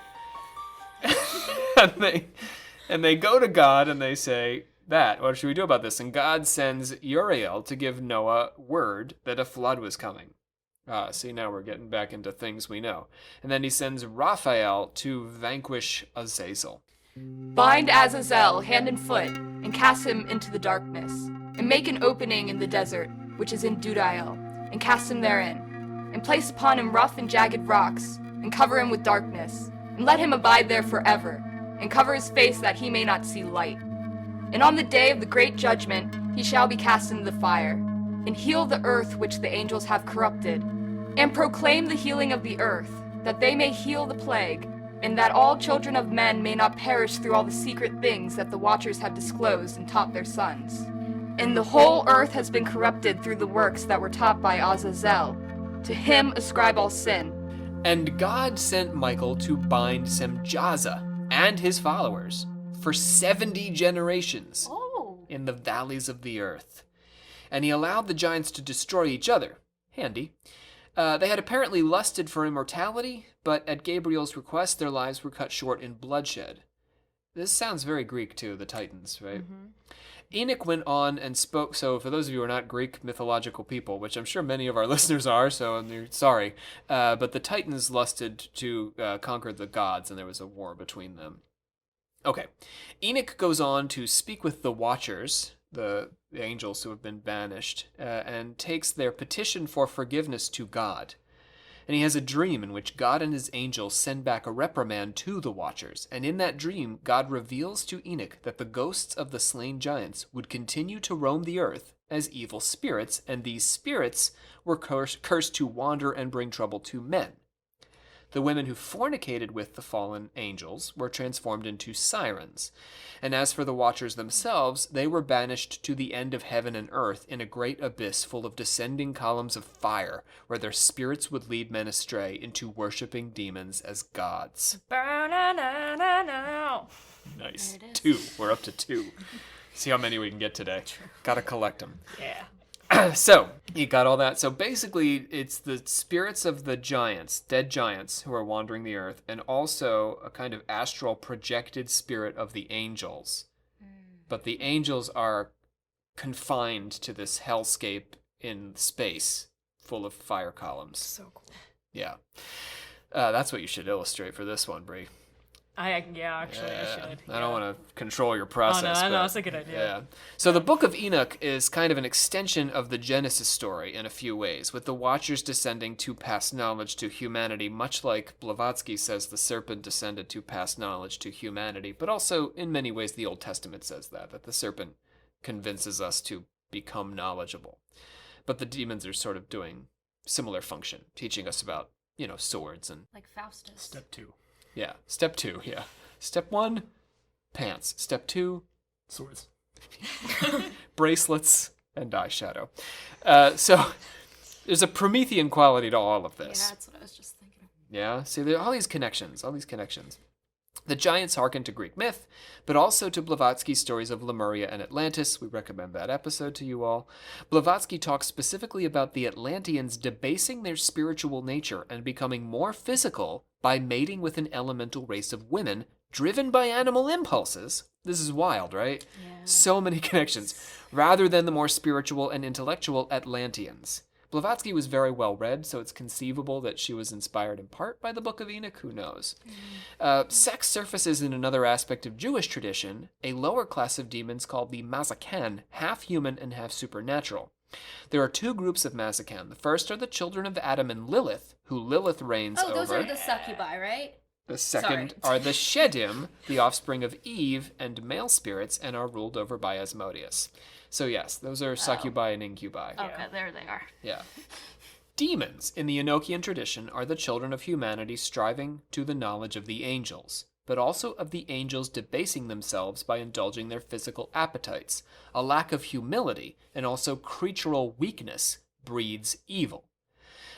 and they go to God and they say, what should we do about this? And God sends Uriel to give Noah word that a flood was coming. See, now we're getting back into things we know. And then he sends Raphael to vanquish Azazel. Bind Azazel hand and foot, and cast him into the darkness, and make an opening in the desert, which is in Dudael, and cast him therein, and place upon him rough and jagged rocks, and cover him with darkness, and let him abide there forever, and cover his face that he may not see light. And on the day of the great judgment he shall be cast into the fire, and heal the earth which the angels have corrupted, and proclaim the healing of the earth, that they may heal the plague, and that all children of men may not perish through all the secret things that the watchers have disclosed and taught their sons. And the whole earth has been corrupted through the works that were taught by Azazel. To him ascribe all sin. And God sent Michael to bind Semjaza and his followers for 70 generations in the valleys of the earth. And he allowed the giants to destroy each other. Handy. They had apparently lusted for immortality, but at Gabriel's request, their lives were cut short in bloodshed. This sounds very Greek, too, the Titans, right? Mm-hmm. Enoch went on and spoke, so for those of you who are not Greek mythological people, which I'm sure many of our listeners are, so I'm sorry, but the Titans lusted to conquer the gods, and there was a war between them. Okay. Enoch goes on to speak with the Watchers, the angels who have been banished, and takes their petition for forgiveness to God. And he has a dream in which God and his angels send back a reprimand to the Watchers. And in that dream, God reveals to Enoch that the ghosts of the slain giants would continue to roam the earth as evil spirits, and these spirits were cursed to wander and bring trouble to men. The women who fornicated with the fallen angels were transformed into sirens. And as for the Watchers themselves, they were banished to the end of heaven and earth in a great abyss full of descending columns of fire, where their spirits would lead men astray into worshipping demons as gods. Nice. 2. We're up to 2. See how many we can get today. Gotta collect them. Yeah. So, you got all that. So basically, it's the spirits of the giants, dead giants, who are wandering the earth, and also a kind of astral projected spirit of the angels. But the angels are confined to this hellscape in space, full of fire columns. So cool. Yeah. That's what you should illustrate for this one, Bree. I should. Yeah. I don't want to control your process. Oh, no, but, that's a good idea. Yeah. So the Book of Enoch is kind of an extension of the Genesis story in a few ways, with the Watchers descending to pass knowledge to humanity, much like Blavatsky says the serpent descended to pass knowledge to humanity, but also in many ways the Old Testament says that the serpent convinces us to become knowledgeable. But the demons are sort of doing similar function, teaching us about, swords and... Like Faustus. Step 2. Yeah, step 2, yeah. Step 1, pants. Step 2, Swords. bracelets and eyeshadow. So there's a Promethean quality to all of this. Yeah, that's what I was just thinking. Yeah, see, there are all these connections. The giants hearken to Greek myth, but also to Blavatsky's stories of Lemuria and Atlantis. We recommend that episode to you all. Blavatsky talks specifically about the Atlanteans debasing their spiritual nature and becoming more physical by mating with an elemental race of women driven by animal impulses. This is wild, right? Yeah. So many connections. Rather than the more spiritual and intellectual Atlanteans. Blavatsky was very well read, so it's conceivable that she was inspired in part by the Book of Enoch. Who knows? Sex surfaces in another aspect of Jewish tradition, a lower class of demons called the Mazakan, half human and half supernatural. There are 2 groups of Mazakan. The first are the children of Adam and Lilith, who Lilith reigns over. Oh, those are the succubi, right? The second are the Shedim, the offspring of Eve and male spirits, and are ruled over by Asmodeus. So yes, those are succubi and incubi. Okay, there they are. Yeah. Demons in the Enochian tradition are the children of humanity striving to the knowledge of the angels, but also of the angels debasing themselves by indulging their physical appetites. A lack of humility and also creatural weakness breeds evil.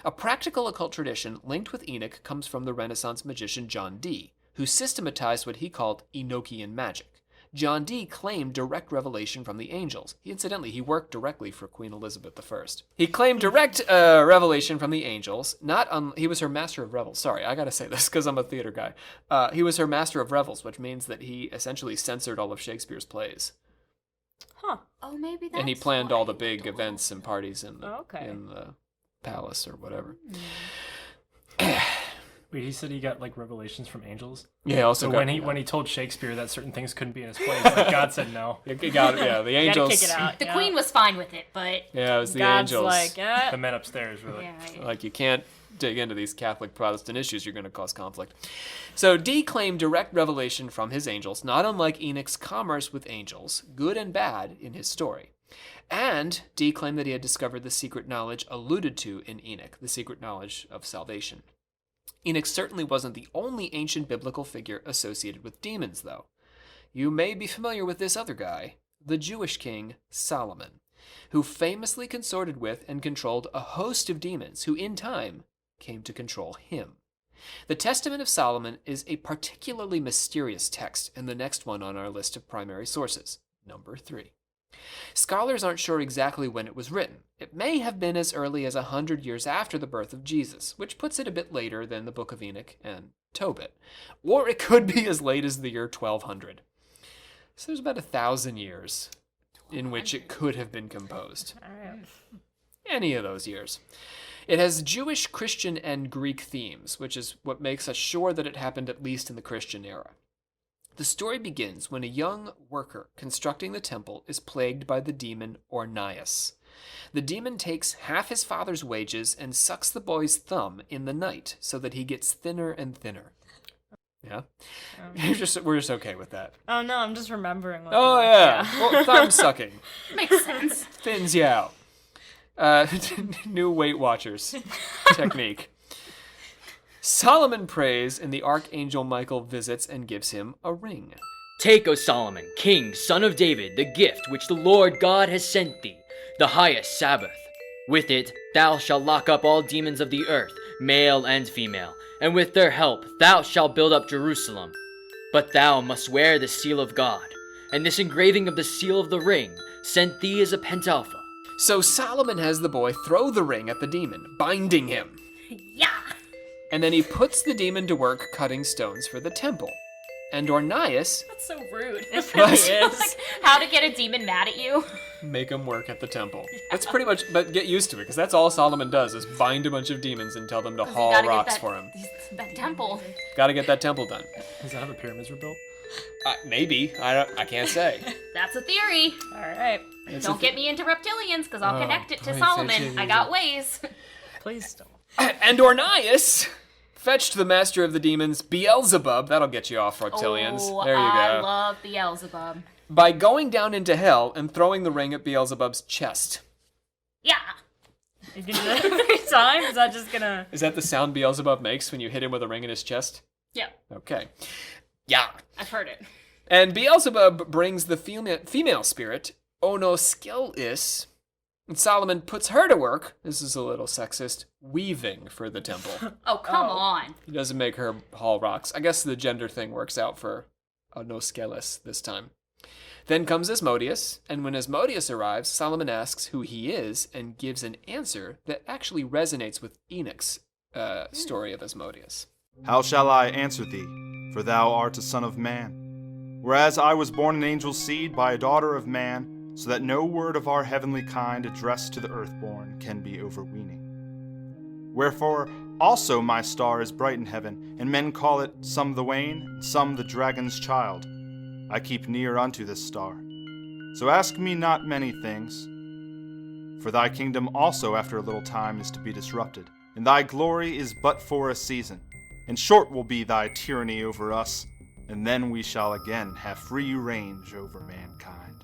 A practical occult tradition linked with Enoch comes from the Renaissance magician John Dee, who systematized what he called Enochian magic. John Dee claimed direct revelation from the angels. He worked directly for Queen Elizabeth I. He claimed direct revelation from the angels. He was her master of revels. Sorry, I gotta say this because I'm a theater guy. He was her master of revels, which means that he essentially censored all of Shakespeare's plays. Huh. Oh, maybe that's And he planned all the why. big events and parties in the palace or whatever. Wait, he said he got like revelations from angels. Yeah, also So when he told Shakespeare that certain things couldn't be in his plays, like God said no. the angels. Kick it out. The queen was fine with it, but Yeah, it was the God's angels. like, The men upstairs were like, yeah. Like, you can't dig into these Catholic Protestant issues, you're going to cause conflict. So Dee claimed direct revelation from his angels, not unlike Enoch's commerce with angels, good and bad, in his story. And Dee claimed that he had discovered the secret knowledge alluded to in Enoch, the secret knowledge of salvation. Enoch certainly wasn't the only ancient biblical figure associated with demons, though. You may be familiar with this other guy, the Jewish king Solomon, who famously consorted with and controlled a host of demons who, in time, came to control him. The Testament of Solomon is a particularly mysterious text, and the next one on our list of primary sources, number 3. Scholars aren't sure exactly when it was written. It may have been as early as 100 years after the birth of Jesus, which puts it a bit later than the Book of Enoch and Tobit. Or it could be as late as the year 1200. So there's about 1,000 years in which it could have been composed. Any of those years. It has Jewish, Christian, and Greek themes, which is what makes us sure that it happened at least in the Christian era. The story begins when a young worker constructing the temple is plagued by the demon Ornias. The demon takes half his father's wages and sucks the boy's thumb in the night so that he gets thinner and thinner. Yeah? We're just okay with that. Oh no, I'm just remembering. Oh, yeah. Well, thumb sucking. Makes sense. Thins you out. New Weight Watchers technique. Solomon prays, and the archangel Michael visits and gives him a ring. Take, O Solomon, king, son of David, the gift which the Lord God has sent thee, the highest Sabbath. With it thou shalt lock up all demons of the earth, male and female, and with their help thou shalt build up Jerusalem. But thou must wear the seal of God, and this engraving of the seal of the ring sent thee as a pentalpha. So Solomon has the boy throw the ring at the demon, binding him. Yeah. And then he puts the demon to work cutting stones for the temple. And Ornias... That's so rude. It really is. Like, how to get a demon mad at you? Make him work at the temple. That's pretty much... But get used to it, because that's all Solomon does, is bind a bunch of demons and tell them to haul rocks for him. That temple. Gotta get that temple done. is that how the pyramids were built? Maybe. I can't say. That's a theory. All right. Don't get me into reptilians, because I'll connect it to please, Solomon. I got ways. Please don't. And Ornias fetched the master of the demons, Beelzebub. That'll get you off, reptilians. Oh, There you go. I love Beelzebub. By going down into hell and throwing the ring at Beelzebub's chest. Yeah. You can do that every time? Is that just gonna... Is that the sound Beelzebub makes when you hit him with a ring in his chest? Yeah. Okay. Yeah. I've heard it. And Beelzebub brings the female spirit, Onoskelis, and Solomon puts her to work, this is a little sexist, weaving for the temple. Oh, come on. He doesn't make her haul rocks. I guess the gender thing works out for Onoskelis this time. Then comes Asmodeus, and when Asmodeus arrives, Solomon asks who he is and gives an answer that actually resonates with Enoch's story of Asmodeus. How shall I answer thee? For thou art a son of man. Whereas I was born an angel's seed by a daughter of man, so that no word of our heavenly kind addressed to the earthborn can be overweening. Wherefore also my star is bright in heaven, and men call it some the wain, some the dragon's child. I keep near unto this star. So ask me not many things, for thy kingdom also after a little time is to be disrupted, and thy glory is but for a season, and short will be thy tyranny over us, and then we shall again have free range over mankind,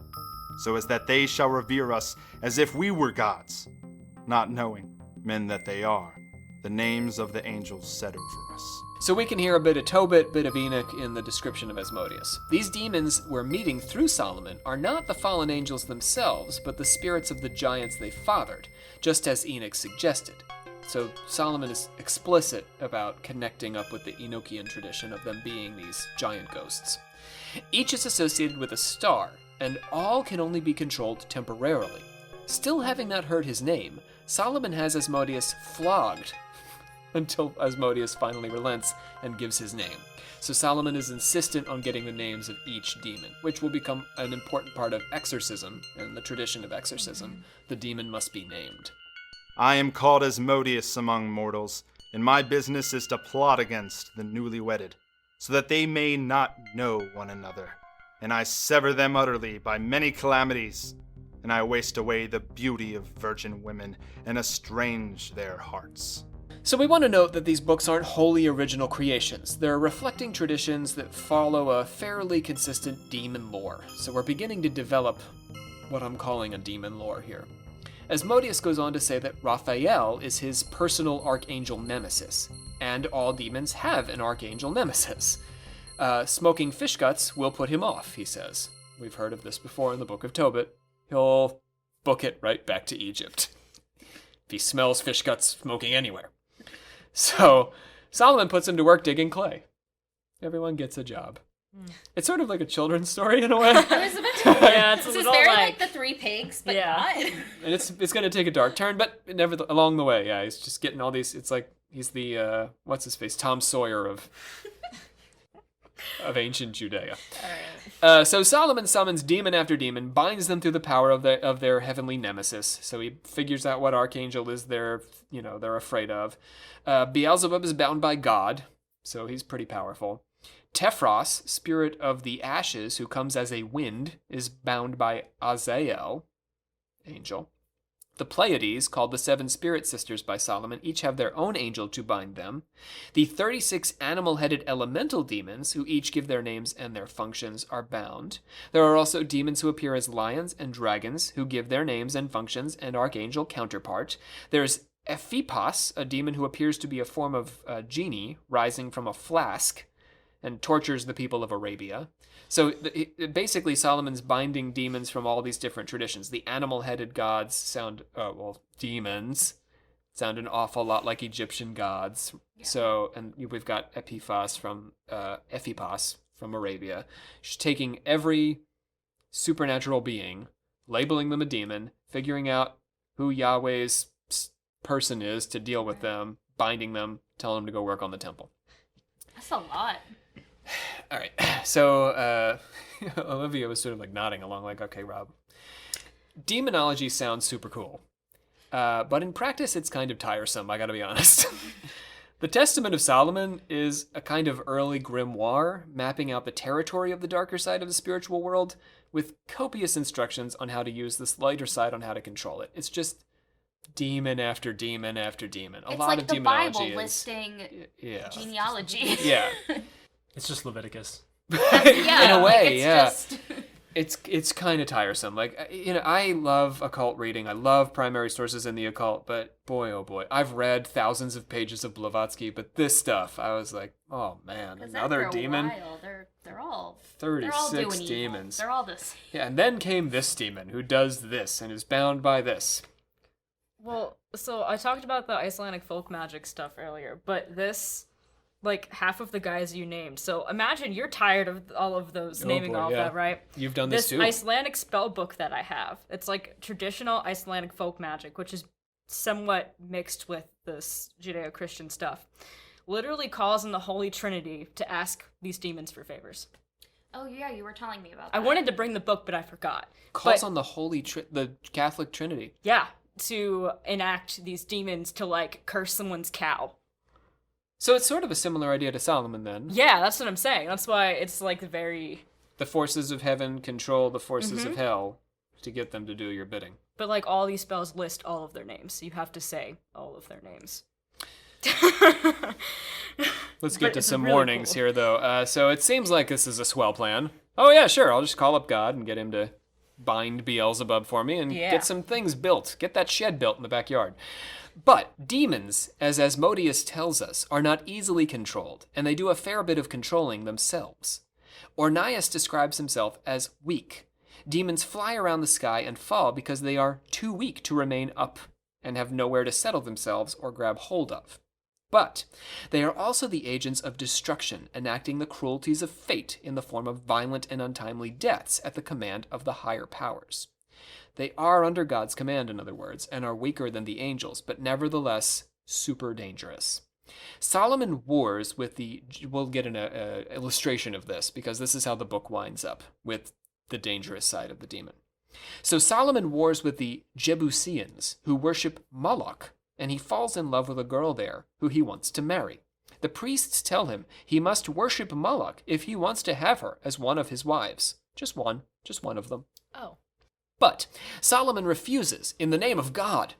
so as that they shall revere us as if we were gods, not knowing, men that they are, the names of the angels set over us. So we can hear a bit of Tobit, bit of Enoch in the description of Asmodeus. These demons we're meeting through Solomon are not the fallen angels themselves, but the spirits of the giants they fathered, just as Enoch suggested. So Solomon is explicit about connecting up with the Enochian tradition of them being these giant ghosts. Each is associated with a star, and all can only be controlled temporarily. Still having not heard his name, Solomon has Asmodeus flogged until Asmodeus finally relents and gives his name. So Solomon is insistent on getting the names of each demon, which will become an important part of exorcism and the tradition of exorcism. The demon must be named. I am called Asmodeus among mortals, and my business is to plot against the newly wedded, so that they may not know one another. And I sever them utterly by many calamities, and I waste away the beauty of virgin women, and estrange their hearts. So we want to note that these books aren't wholly original creations. They're reflecting traditions that follow a fairly consistent demon lore. So we're beginning to develop what I'm calling a demon lore here. Asmodeus goes on to say that Raphael is his personal archangel nemesis, and all demons have an archangel nemesis. Smoking fish guts will put him off, he says. We've heard of this before in the Book of Tobit. He'll book it right back to Egypt if he smells fish guts smoking anywhere. So Solomon puts him to work digging clay. Everyone gets a job. It's sort of like a children's story in a way. I was about to Yeah, it's a this is little very like the Three Pigs, but Yeah. not. And it's going to take a dark turn, but never along the way, yeah, he's just getting all these. It's like he's the what's his face, Tom Sawyer of ancient Judea. So Solomon summons demon after demon, binds them through the power of their heavenly nemesis. So he figures out what archangel is they're afraid of. Beelzebub is bound by God, so he's pretty powerful. Tephros, spirit of the ashes, who comes as a wind, is bound by Azael, angel. The Pleiades, called the Seven Spirit Sisters by Solomon, each have their own angel to bind them. The 36 animal-headed elemental demons, who each give their names and their functions, are bound. There are also demons who appear as lions and dragons, who give their names and functions and archangel counterpart. There's Ephipas, a demon who appears to be a form of genie rising from a flask and tortures the people of Arabia. So basically, Solomon's binding demons from all these different traditions. The animal-headed gods sound, demons sound an awful lot like Egyptian gods. Yeah. So, and we've got Ephipas from Arabia. She's taking every supernatural being, labeling them a demon, figuring out who Yahweh's person is to deal with them, binding them, telling them to go work on the temple. That's a lot. All right, so Olivia was sort of like nodding along like, okay, Rob. Demonology sounds super cool, but in practice it's kind of tiresome, I gotta be honest. The Testament of Solomon is a kind of early grimoire, mapping out the territory of the darker side of the spiritual world with copious instructions on how to use this lighter side, on how to control it. It's just demon after demon after demon. It's lot like of the demonology Bible is listing yeah. genealogy. Yeah. It's just Leviticus. Yeah, in a way, it's yeah. just... It's kind of tiresome. Like, I love occult reading. I love primary sources in the occult, but boy, oh boy, I've read thousands of pages of Blavatsky, but this stuff, I was like, oh man, another demon. They're all 36 demons. They're all this. Yeah, and then came this demon who does this and is bound by this. Well, so I talked about the Icelandic folk magic stuff earlier, but this, like, half of the guys you named. So imagine you're tired of all of those, naming all of that, right? You've done this too. This Icelandic spell book that I have, it's like traditional Icelandic folk magic, which is somewhat mixed with this Judeo-Christian stuff. Literally calls on the Holy Trinity to ask these demons for favors. Oh yeah, you were telling me about that. I wanted to bring the book, but I forgot. Calls on the the Catholic Trinity. Yeah, to enact these demons to, like, curse someone's cow. So it's sort of a similar idea to Solomon, then. Yeah, that's what I'm saying. That's why it's, like, very... The forces of heaven control the forces of hell to get them to do your bidding. But, like, all these spells list all of their names. You have to say all of their names. Let's get to some warnings here, though. So it seems like this is a swell plan. Oh, yeah, sure. I'll just call up God and get him to bind Beelzebub for me and get some things built. Get that shed built in the backyard. But demons, as Asmodeus tells us, are not easily controlled, and they do a fair bit of controlling themselves. Ornias describes himself as weak. Demons fly around the sky and fall because they are too weak to remain up and have nowhere to settle themselves or grab hold of. But they are also the agents of destruction, enacting the cruelties of fate in the form of violent and untimely deaths at the command of the higher powers. They are under God's command, in other words, and are weaker than the angels, but nevertheless super dangerous. Solomon wars with we'll get an illustration of this, because this is how the book winds up, with the dangerous side of the demon. So Solomon wars with the Jebusians, who worship Moloch, and he falls in love with a girl there, who he wants to marry. The priests tell him he must worship Moloch if he wants to have her as one of his wives. Just one of them. Oh. But Solomon refuses in the name of God,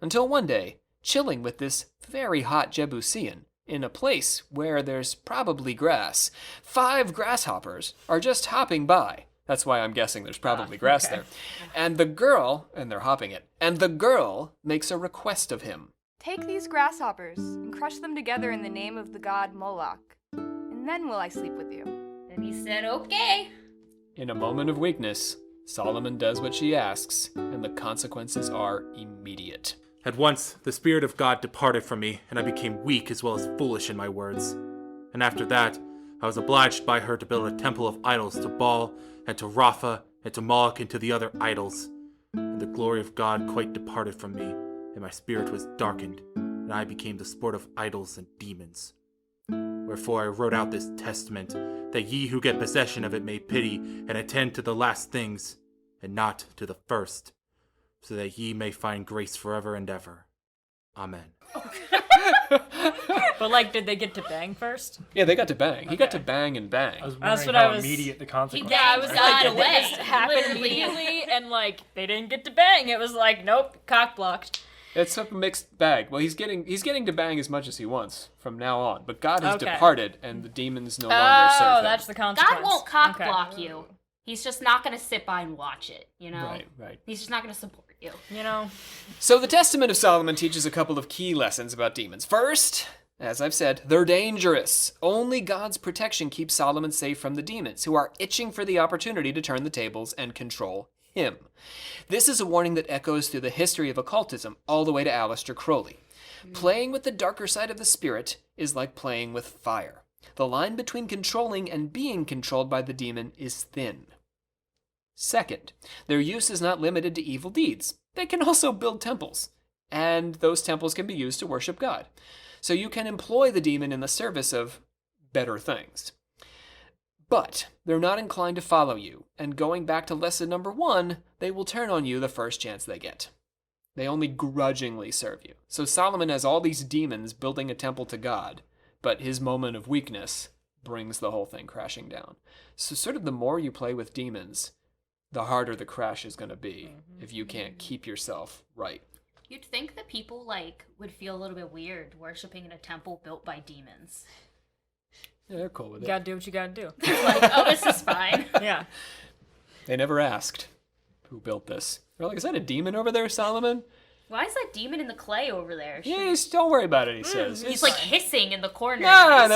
until one day, chilling with this very hot Jebusian in a place where there's probably grass, 5 grasshoppers are just hopping by. That's why I'm guessing there's probably grass there. And they're hopping it, and the girl makes a request of him. Take these grasshoppers and crush them together in the name of the god Moloch, and then will I sleep with you. And he said, okay. In a moment of weakness, Solomon does what she asks, and the consequences are immediate. At once, the Spirit of God departed from me, and I became weak as well as foolish in my words. And after that, I was obliged by her to build a temple of idols to Baal, and to Rapha, and to Moloch, and to the other idols. And the glory of God quite departed from me, and my spirit was darkened, and I became the sport of idols and demons. Wherefore I wrote out this testament, that ye who get possession of it may pity and attend to the last things, and not to the first, so that ye may find grace forever and ever. Amen. But, like, did they get to bang first? Yeah, they got to bang. Okay. He got to bang and bang. I was wondering how immediate the consequences. Yeah, I was like, did this happen immediately? And, like, they didn't get to bang. It was like, nope, cock blocked. It's a mixed bag. Well, he's getting to bang as much as he wants from now on. But God has departed, and the demons no longer serve him. Oh, that's the consequence. God won't cock block you. He's just not going to sit by and watch it, you know? Right. He's just not going to support you. You know? So the Testament of Solomon teaches a couple of key lessons about demons. First, as I've said, they're dangerous. Only God's protection keeps Solomon safe from the demons, who are itching for the opportunity to turn the tables and control him. This is a warning that echoes through the history of occultism all the way to Aleister Crowley. Playing with the darker side of the spirit is like playing with fire. The line between controlling and being controlled by the demon is thin. Second, their use is not limited to evil deeds. They can also build temples, and those temples can be used to worship God. So you can employ the demon in the service of better things. But they're not inclined to follow you, and going back to lesson number 1, they will turn on you the first chance they get. They only grudgingly serve you. So Solomon has all these demons building a temple to God, but his moment of weakness brings the whole thing crashing down. So sort of the more you play with demons, the harder the crash is going to be if you can't keep yourself right. You'd think that people, would feel a little bit weird worshiping in a temple built by demons. Yeah, they're cool with it. You gotta do what you gotta do. Like, oh, this is fine. Yeah. They never asked who built this. They're like, is that a demon over there, Solomon? Why is that demon in the clay over there? Yeah, don't worry about it, he says. He's like hissing in the corner. No.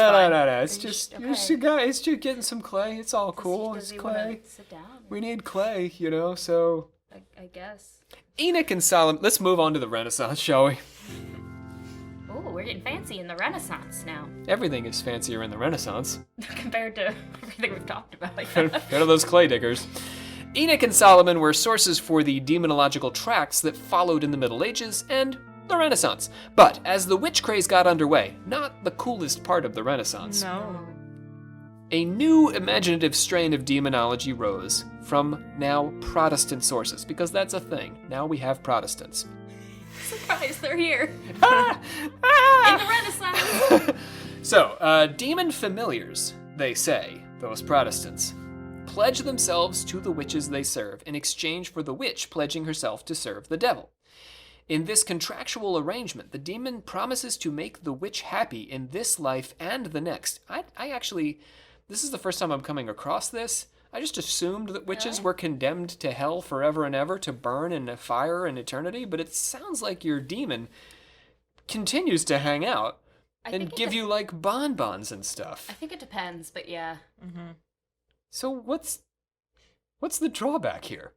It's just a guy. It's just getting some clay. It's all cool. Does It's he wanna clay. sit down? We need clay, so... I guess. Enoch and Solomon... Let's move on to the Renaissance, shall we? Oh, we're getting fancy in the Renaissance now. Everything is fancier in the Renaissance. Compared to everything we've talked about. Go to those clay diggers. Enoch and Solomon were sources for the demonological tracts that followed in the Middle Ages and the Renaissance. But as the witch craze got underway, not the coolest part of the Renaissance, No. a new imaginative strain of demonology rose from now Protestant sources, because that's a thing. Now we have Protestants. Surprise, they're here. In the Renaissance. So, demon familiars, they say, those Protestants, pledge themselves to the witches they serve in exchange for the witch pledging herself to serve the devil. In this contractual arrangement, the demon promises to make the witch happy in this life and the next. I actually, this is the first time I'm coming across this. I just assumed that witches were condemned to hell forever and ever to burn in a fire in eternity, but it sounds like your demon continues to hang out and give you like bonbons and stuff. I think it depends, but yeah. Mm-hmm. So what's the drawback here?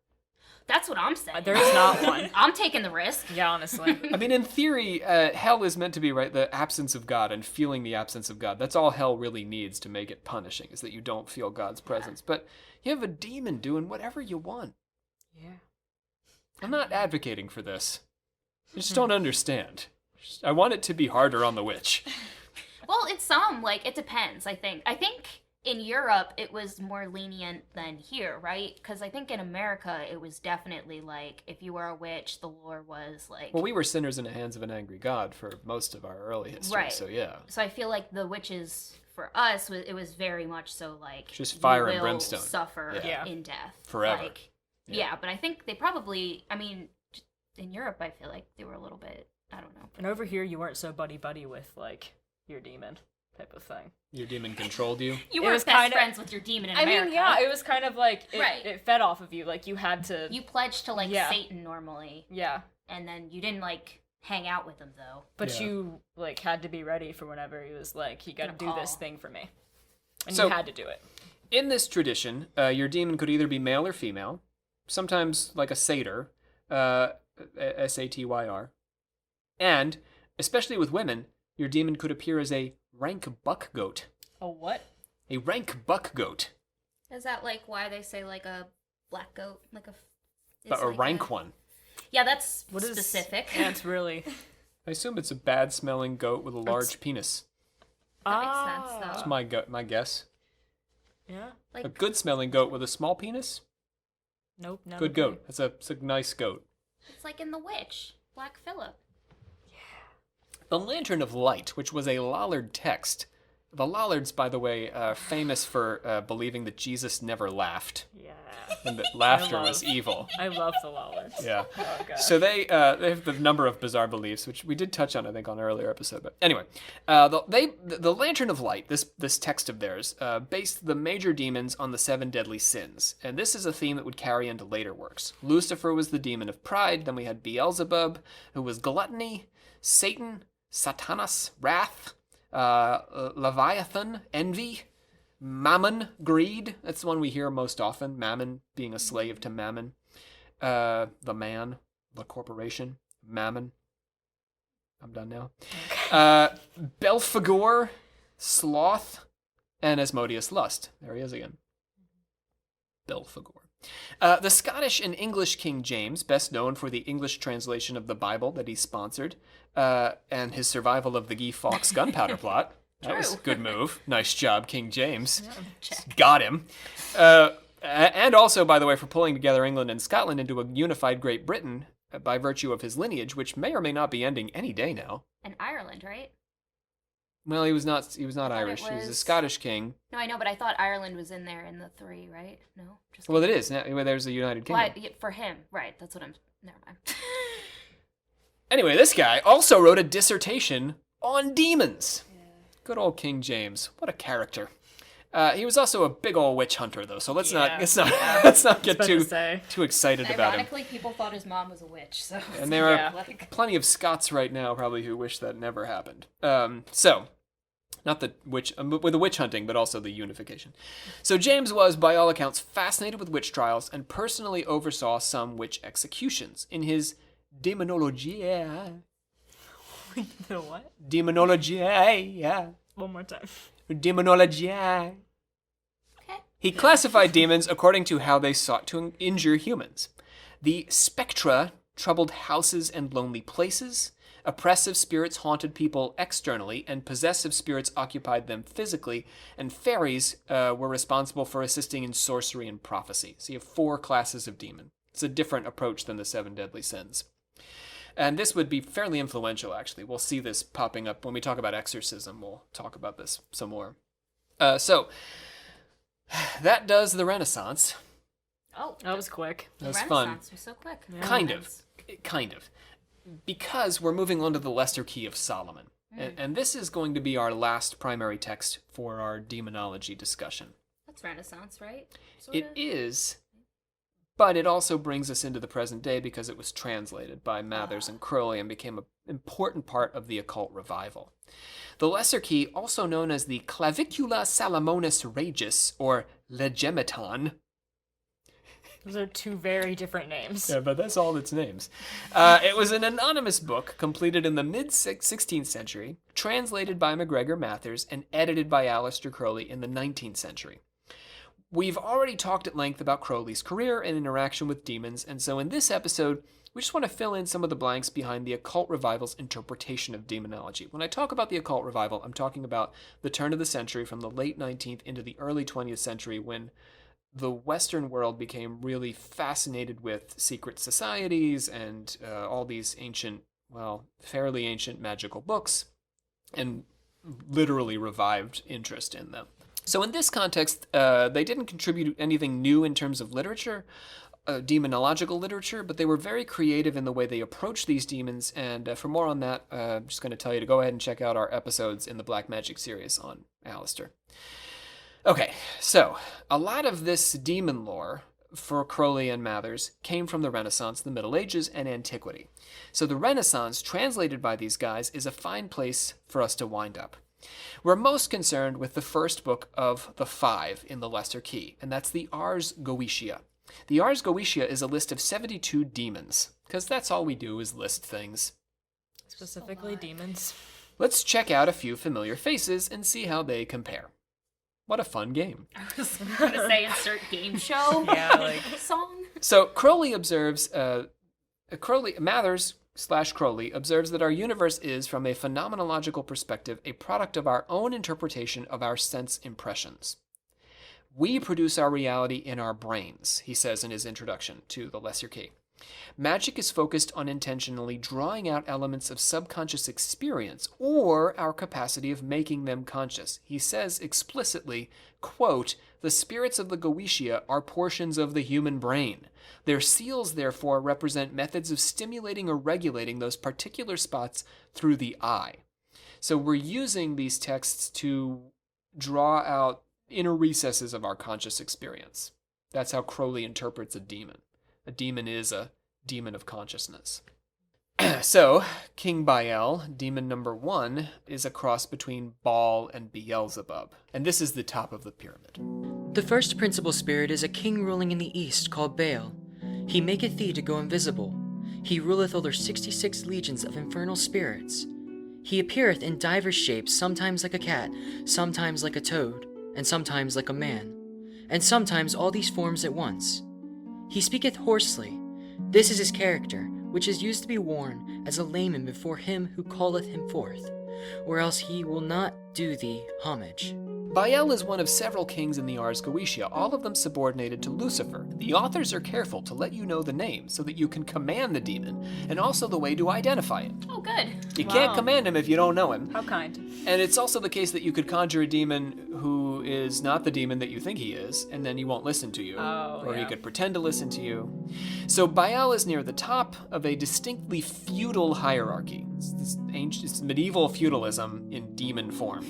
That's what I'm saying. There is not one. I'm taking the risk. Yeah, honestly. I mean, in theory, hell is meant to be, right, the absence of God and feeling the absence of God. That's all hell really needs to make it punishing, is that you don't feel God's presence. But you have a demon doing whatever you want. Yeah. I'm not advocating for this. I just don't understand. I want it to be harder on the witch. Well, it's it depends, I think. I think in Europe, it was more lenient than here, right? Because I think in America, it was definitely like, if you were a witch, the lore was like... Well, we were sinners in the hands of an angry God for most of our early history, right. So yeah. So I feel like the witches, for us, it was very much so like... Just fire you and will brimstone. Suffer Yeah. in death. Forever. Like, yeah, but I think they probably... I mean, in Europe, I feel like they were a little bit... I don't know. And over here, you weren't so buddy-buddy with, like, your demon type of thing. Your demon controlled you? You It were was best kinda- friends with your demon in I America. mean, yeah, it was kind of like, Right. it fed off of you. Like, you had to... You pledged to, like, Yeah. Satan normally, Yeah. and then you didn't, like, hang out with him, though. But Yeah. you, like, had to be ready for whenever he was like, you gotta Gonna do this call. thing for me. And So- you had to do it. In this tradition, your demon could either be male or female, sometimes like a satyr, S-A-T-Y-R, and, especially with women, your demon could appear as a rank buck goat. A what? A rank buck goat. Is that, like, why they say, like, a black goat? Like, A rank one. Yeah, that's What is... specific. Yeah, it's really... I assume it's a bad-smelling goat with a large penis. That makes sense, though. That's my guess. Yeah. A Like, good-smelling goat with a small penis? Nope. Not Good okay. goat. It's a nice goat. it's like in The Witch, Black Phillip. The Lantern of Light, which was a Lollard text. The Lollards, by the way, famous for believing that Jesus never laughed Yeah. and that laughter love- was evil. I love the Lollards. Yeah. Oh, God. So they have a number of bizarre beliefs, which we did touch on, I think, on an earlier episode. But anyway, the Lantern of Light, this text of theirs, based the major demons on the 7 deadly sins, and this is a theme that would carry into later works. Lucifer was the demon of pride. Then we had Beelzebub, who was gluttony. Satan, Satanas, wrath. Leviathan, envy. Mammon, greed. That's the one we hear most often. Mammon, being a slave to Mammon. The man, the corporation, Mammon. I'm done now. Belphegor, sloth, and Asmodeus, lust. There he is again. Belphegor. The Scottish and English King James, best known for the English translation of the Bible that he sponsored, and his survival of the Guy Fawkes gunpowder plot. That was a good move. Nice job, King James. Got him. And also, by the way, for pulling together England and Scotland into a unified Great Britain by virtue of his lineage, which may or may not be ending any day now. And Ireland, right? Well, he was not thought Irish. it He was a was- Scottish king. No, I know, but I thought Ireland was in there in the 3, right? No? Just Well, it kidding. is. Now, there's a United Kingdom. Why, yeah, for him, right. That's what I'm... Never mind. Anyway, this guy also wrote a dissertation on demons. Good old King James. What a character. He was also a big old witch hunter, though, so let's not get about too to say. excited about him. Ironically, people thought his mom was a witch, so. And there are like, plenty of Scots right now probably who wish that never happened. So, not the witch with the witch hunting, but also the unification. So James was, by all accounts, fascinated with witch trials and personally oversaw some witch executions. In his Demonology, The what? Demonology, One more time. Demonology. He classified demons according to how they sought to injure humans. The spectra troubled houses and lonely places. Oppressive spirits haunted people externally, and possessive spirits occupied them physically, and fairies were responsible for assisting in sorcery and prophecy. So you have 4 classes of demon. It's a different approach than the 7 deadly sins. And this would be fairly influential, actually. We'll see this popping up when we talk about exorcism. We'll talk about this some more. So, that does the Renaissance. oh, That was quick. the That was Renaissance fun. was so quick. Kind of. Because we're moving on to the Lesser Key of Solomon. And this is going to be our last primary text for our demonology discussion. That's Renaissance, right? It is, but it also brings us into the present day because it was translated by Mathers and Crowley and became an important part of the Occult Revival. The Lesser Key, also known as the Clavicula Salomonis Regis, or Legemeton. Those are 2 very different names. Yeah, but that's all its names. It was an anonymous book completed in the mid-16th century, translated by MacGregor Mathers, and edited by Aleister Crowley in the 19th century. We've already talked at length about Crowley's career and interaction with demons, and so in this episode, we just want to fill in some of the blanks behind the Occult Revival's interpretation of demonology. When I talk about the Occult Revival, I'm talking about the turn of the century from the late 19th into the early 20th century, when the Western world became really fascinated with secret societies and all these ancient, fairly ancient magical books, and literally revived interest in them. So in this context, they didn't contribute anything new in terms of literature, demonological literature, but they were very creative in the way they approached these demons, and for more on that, I'm just going to tell you to go ahead and check out our episodes in the Black Magic series on Aleister. Okay, so a lot of this demon lore for Crowley and Mathers came from the Renaissance, the Middle Ages, and Antiquity. So the Renaissance, translated by these guys, is a fine place for us to wind up. We're most concerned with the first book of the 5 in the Lesser Key, and that's the Ars Goetia. The Ars Goetia is a list of 72 demons, because that's all we do is list things. Specifically demons. Let's check out a few familiar faces and see how they compare. What a fun game. I was going to say insert game show song. So Crowley observes, Mathers/Crowley observes that our universe is, from a phenomenological perspective, a product of our own interpretation of our sense impressions. We produce our reality in our brains, he says in his introduction to the Lesser Key. Magic is focused on intentionally drawing out elements of subconscious experience or our capacity of making them conscious. He says explicitly, quote, "The spirits of the Goetia are portions of the human brain. Their seals, therefore, represent methods of stimulating or regulating those particular spots through the eye." So we're using these texts to draw out inner recesses of our conscious experience. That's how Crowley interprets a demon. A demon is a demon of consciousness. So, King Baal, demon number 1, is a cross between Baal and Beelzebub. And this is the top of the pyramid. The first principal spirit is a king ruling in the east called Baal. He maketh thee to go invisible. He ruleth over 66 legions of infernal spirits. He appeareth in divers shapes, sometimes like a cat, sometimes like a toad, and sometimes like a man, and sometimes all these forms at once. He speaketh hoarsely. This is his character, which is used to be worn as a layman before him who calleth him forth, or else he will not do thee homage. Baal is one of several kings in the Ars Goetia, all of them subordinated to Lucifer. The authors are careful to let you know the name so that you can command the demon, and also the way to identify it. Oh, good. You can't command him if you don't know him. How kind. And it's also the case that you could conjure a demon who is not the demon that you think he is, and then he won't listen to you. Or he could pretend to listen to you. So Baal is near the top of a distinctly feudal hierarchy. It's medieval feudalism in demon form.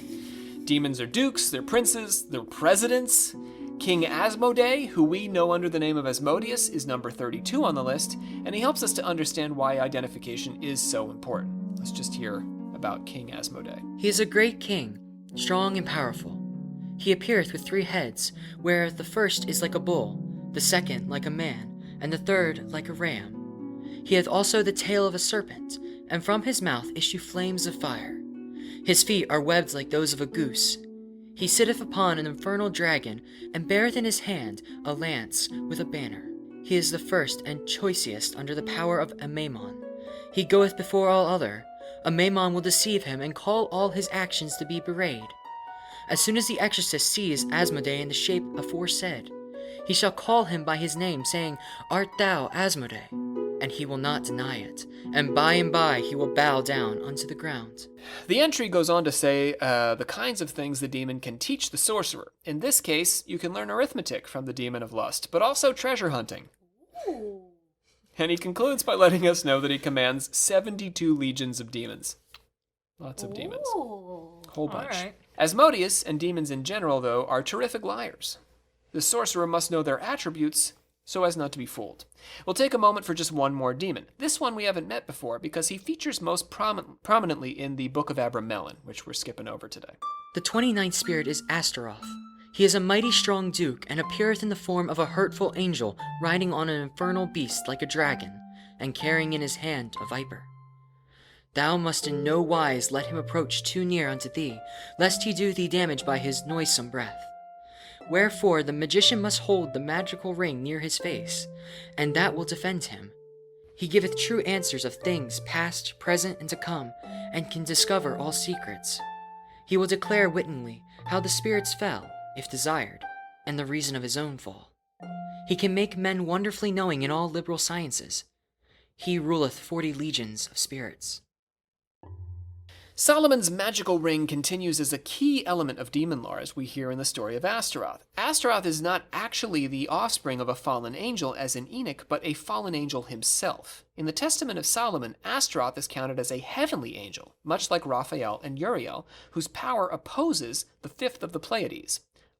Demons are dukes, they're princes, they're presidents. King Asmodee, who we know under the name of Asmodeus, is number 32 on the list, and he helps us to understand why identification is so important. Let's just hear about King Asmodee. He is a great king, strong and powerful. He appeareth with 3 heads, where the first is like a bull, the second like a man, and the third like a ram. He hath also the tail of a serpent, and from his mouth issue flames of fire. His feet are webbed like those of a goose. He sitteth upon an infernal dragon, and beareth in his hand a lance with a banner. He is the first and choicest under the power of Amaimon. He goeth before all other. Amaimon will deceive him and call all his actions to be bewrayed. As soon as the exorcist sees Asmodee in the shape aforesaid, he shall call him by his name, saying, Art thou Asmodee? And he will not deny it, and by he will bow down unto the ground. The entry goes on to say the kinds of things the demon can teach the sorcerer. In this case, you can learn arithmetic from the demon of lust, but also treasure hunting. Ooh. And he concludes by letting us know that he commands 72 legions of demons. Lots of demons. Ooh. Whole bunch. All right. Asmodeus and demons in general, though, are terrific liars. The sorcerer must know their attributes so as not to be fooled. We'll take a moment for just one more demon. This one we haven't met before because he features most prominently in the Book of Abramelin, which we're skipping over today. The 29th spirit is Astaroth. He is a mighty strong duke, and appeareth in the form of a hurtful angel, riding on an infernal beast like a dragon, and carrying in his hand a viper. Thou must in no wise let him approach too near unto thee, lest he do thee damage by his noisome breath. Wherefore the magician must hold the magical ring near his face, and that will defend him. He giveth true answers of things past, present, and to come, and can discover all secrets. He will declare wittingly how the spirits fell, if desired, and the reason of his own fall. He can make men wonderfully knowing in all liberal sciences. He ruleth 40 legions of spirits. Solomon's magical ring continues as a key element of demon lore as we hear in the story of Astaroth. Astaroth is not actually the offspring of a fallen angel as in Enoch, but a fallen angel himself. In the Testament of Solomon, Astaroth is counted as a heavenly angel, much like Raphael and Uriel, whose power opposes the fifth of the Pleiades.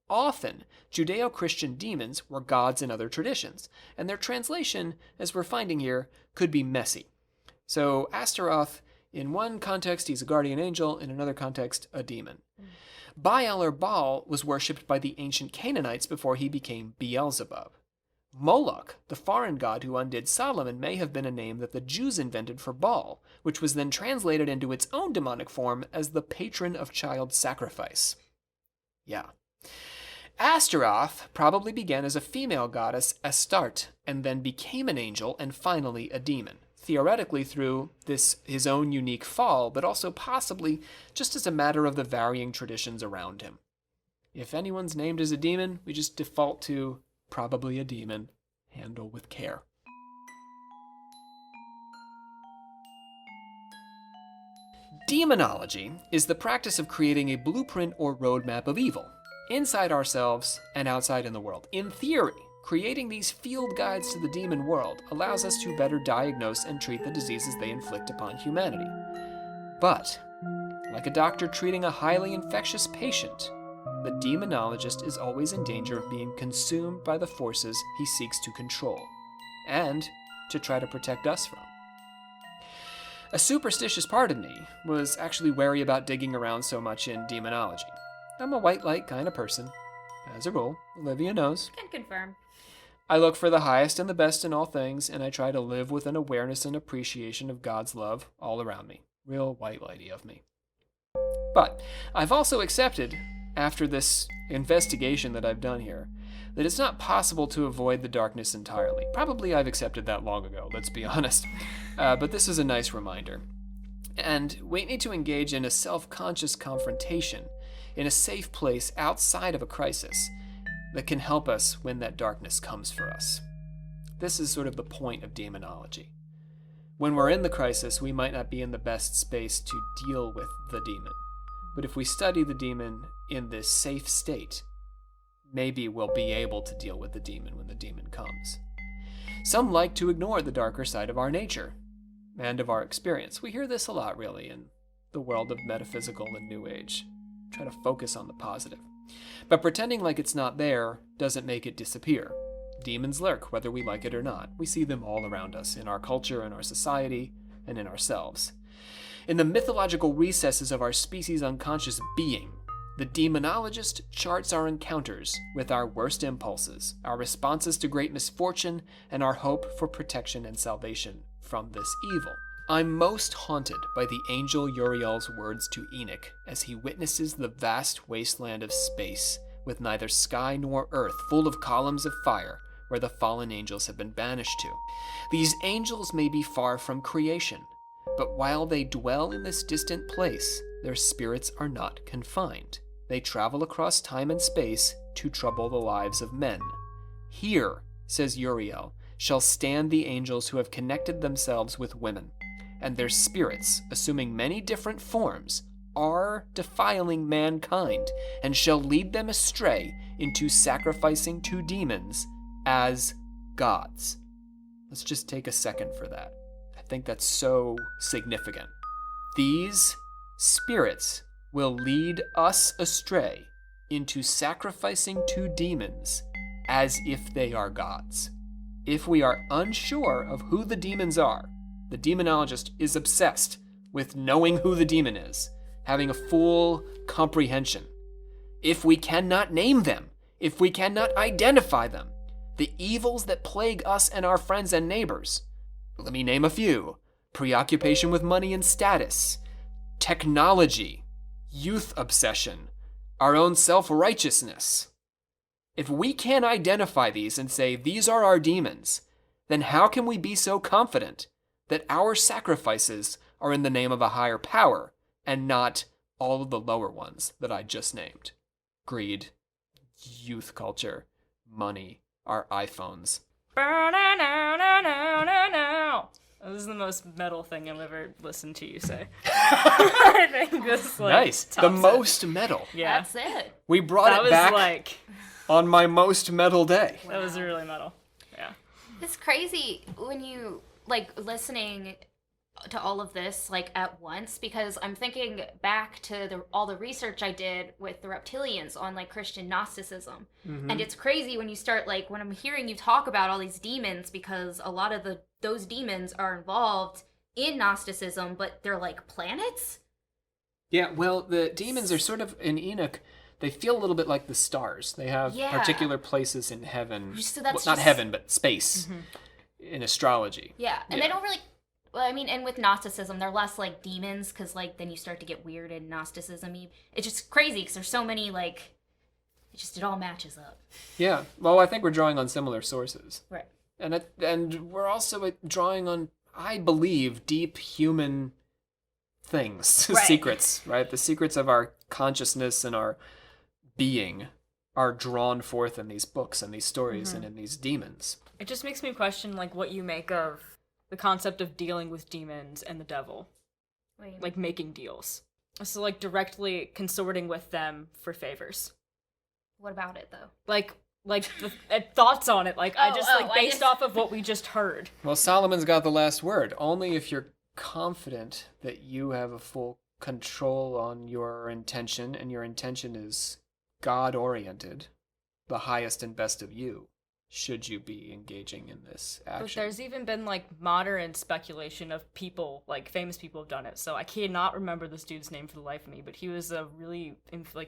Often, Judeo-Christian demons were gods in other traditions, and their translation, as we're finding here, could be messy. So Astaroth, in one context, he's a guardian angel. In another context, a demon. Baal or Baal was worshipped by the ancient Canaanites before he became Beelzebub. Moloch, the foreign god who undid Solomon, may have been a name that the Jews invented for Baal, which was then translated into its own demonic form as the patron of child sacrifice. Yeah. Astaroth probably began as a female goddess, Astarte, and then became an angel and finally a demon. Theoretically through his own unique fall, but also possibly just as a matter of the varying traditions around him. If anyone's named as a demon, we just default to probably a demon. Handle with care. Demonology is the practice of creating a blueprint or roadmap of evil, inside ourselves and outside in the world. In theory, creating these field guides to the demon world allows us to better diagnose and treat the diseases they inflict upon humanity. But, like a doctor treating a highly infectious patient, the demonologist is always in danger of being consumed by the forces he seeks to control, and to try to protect us from. A superstitious part of me was actually wary about digging around so much in demonology. I'm a white light kind of person. As a rule, Olivia knows. Can confirm. I look for the highest and the best in all things, and I try to live with an awareness and appreciation of God's love all around me. Real white lighty of me. But I've also accepted, after this investigation that I've done here, that it's not possible to avoid the darkness entirely. Probably I've accepted that long ago, let's be honest. But this is a nice reminder. And we need to engage in a self-conscious confrontation in a safe place outside of a crisis that can help us when that darkness comes for us. This is sort of the point of demonology. When we're in the crisis, we might not be in the best space to deal with the demon. But if we study the demon in this safe state, maybe we'll be able to deal with the demon when the demon comes. Some like to ignore the darker side of our nature and of our experience. We hear this a lot, really, in the world of metaphysical and New Age Try to focus on the positive. But pretending like it's not there doesn't make it disappear. Demons lurk, whether we like it or not. We see them all around us, in our culture, in our society, and in ourselves. In the mythological recesses of our species' unconscious being, the demonologist charts our encounters with our worst impulses, our responses to great misfortune, and our hope for protection and salvation from this evil. I'm most haunted by the angel Uriel's words to Enoch as he witnesses the vast wasteland of space, with neither sky nor earth, full of columns of fire, where the fallen angels have been banished to. These angels may be far from creation, but while they dwell in this distant place, their spirits are not confined. They travel across time and space to trouble the lives of men. Here, says Uriel, shall stand the angels who have connected themselves with women, and their spirits, assuming many different forms, are defiling mankind, and shall lead them astray into sacrificing to demons as gods. Let's just take a second for that. I think that's so significant. These spirits will lead us astray into sacrificing to demons as if they are gods. If we are unsure of who the demons are, the demonologist is obsessed with knowing who the demon is, having a full comprehension. If we cannot name them, if we cannot identify them, the evils that plague us and our friends and neighbors, let me name a few: preoccupation with money and status, technology, youth obsession, our own self-righteousness. If we can't identify these and say these are our demons, then how can we be so confident that our sacrifices are in the name of a higher power and not all of the lower ones that I just named? Greed, youth culture, money, our iPhones. This is the most metal thing I've ever listened to you say. I think this, Nice. The most metal. Yeah. That's it. We brought That it was back on my most metal day. That was really metal. Yeah. It's crazy when you listening to all of this at once, because I'm thinking back to all the research I did with the reptilians on Christian Gnosticism. Mm-hmm. And it's crazy when you start when I'm hearing you talk about all these demons, because a lot of those demons are involved in Gnosticism, but they're planets. Yeah, well, the demons are sort of, in Enoch, they feel a little bit like the stars. They have particular places in heaven. So that's not heaven, but space in astrology. Yeah, and they don't really... Well, I mean, and with Gnosticism, they're less like demons, because then you start to get weird in Gnosticism. It's just crazy, because there's so many, it all matches up. Yeah, well, I think we're drawing on similar sources. Right. And we're also drawing on, I believe, deep human things, Right. secrets, right? The secrets of our consciousness and our being are drawn forth in these books and these stories and in these demons. It just makes me question what you make of the concept of dealing with demons and the devil. Wait. Making deals. So directly consorting with them for favors. What about it, though? Thoughts on it. Based guess- off of what we just heard. Well, Solomon's got the last word. Only if you're confident that you have a full control on your intention, and your intention is God-oriented, the highest and best of you, should you be engaging in this action. But there's even been modern speculation of people, famous people have done it. So I cannot remember this dude's name for the life of me, but he was a really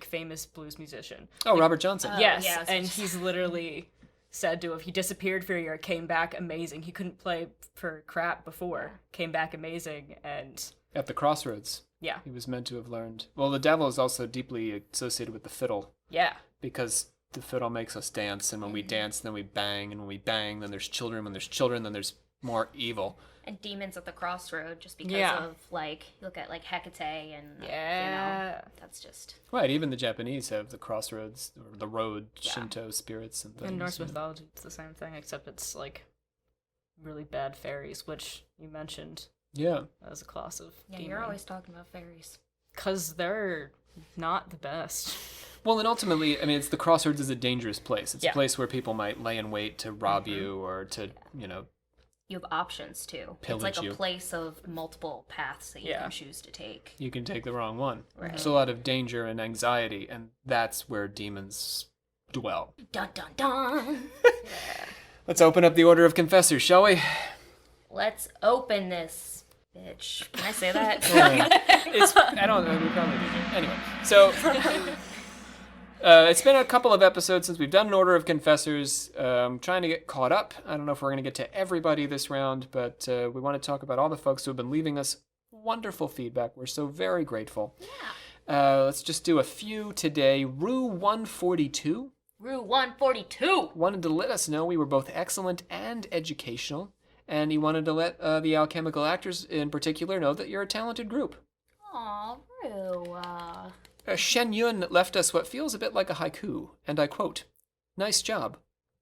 famous blues musician. Oh, Robert Johnson. Yes, yes. and he's literally said to have he disappeared for a year, came back amazing. He couldn't play for crap before, came back amazing, and At the crossroads. yeah, He was meant to have learned. Well, the devil is also deeply associated with the fiddle, yeah. because the fiddle makes us dance, and when we dance, then we bang, and when we bang, then there's children, when there's children, then there's more evil. And demons at the crossroad, just because Yeah. of look at Hecate and Yeah. that's just Right, even the Japanese have the crossroads, or the road, Shinto spirits and things. In Norse mythology, it's the same thing, except it's really bad fairies, which you mentioned Yeah. as a class of yeah. demon. You're always talking about fairies. 'Cause they're not the best. Well, and ultimately, I mean, the crossroads is a dangerous place. It's Yeah. a place where people might lay in wait to rob you or to, You have options too. Pillage it's like you. a place of multiple paths that you Yeah. can choose to take. You can take the wrong one. Right. There's a lot of danger and anxiety, and that's where demons dwell. Dun dun dun. Let's open up the Order of Confessors, shall we? Let's open this bitch. Can I say that? I don't know. We probably do. Anyway, so it's been a couple of episodes since we've done an Order of Confessors. Trying to get caught up. I don't know if we're going to get to everybody this round, but we want to talk about all the folks who have been leaving us wonderful feedback. We're so very grateful. Yeah. Let's just do a few today. Rue 142 Rue 142. wanted to let us know we were both excellent and educational, and he wanted to let the alchemical actors in particular know that you're a talented group. Aw, Rue. Shen Yun left us what feels a bit like a haiku, and I quote, "Nice job.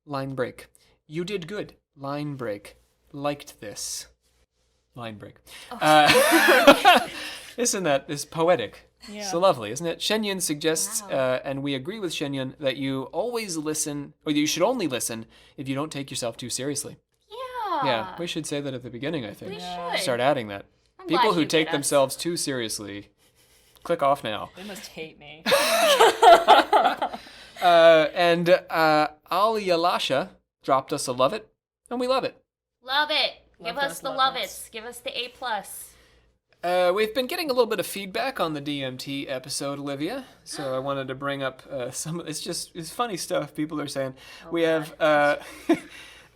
Line break. You did good. Line break. Liked this." Line break. Isn't that is poetic? Yeah. So lovely, isn't it? Shen Yun suggests, Wow. and we agree with Shen Yun, that you always listen, or you should only listen if you don't take yourself too seriously. Yeah. Yeah, we should say that at the beginning, I think. We should. Start adding that. I'm People glad who you take get us. themselves too seriously, click off now. They must hate me. And Ali Yalasha dropped us a love it, and we love it. Love it. Give Love us those the love love it's. it's. Give us the A+. We've been getting a little bit of feedback on the DMT episode, Olivia. So I wanted to bring up some. It's funny stuff people are saying. We have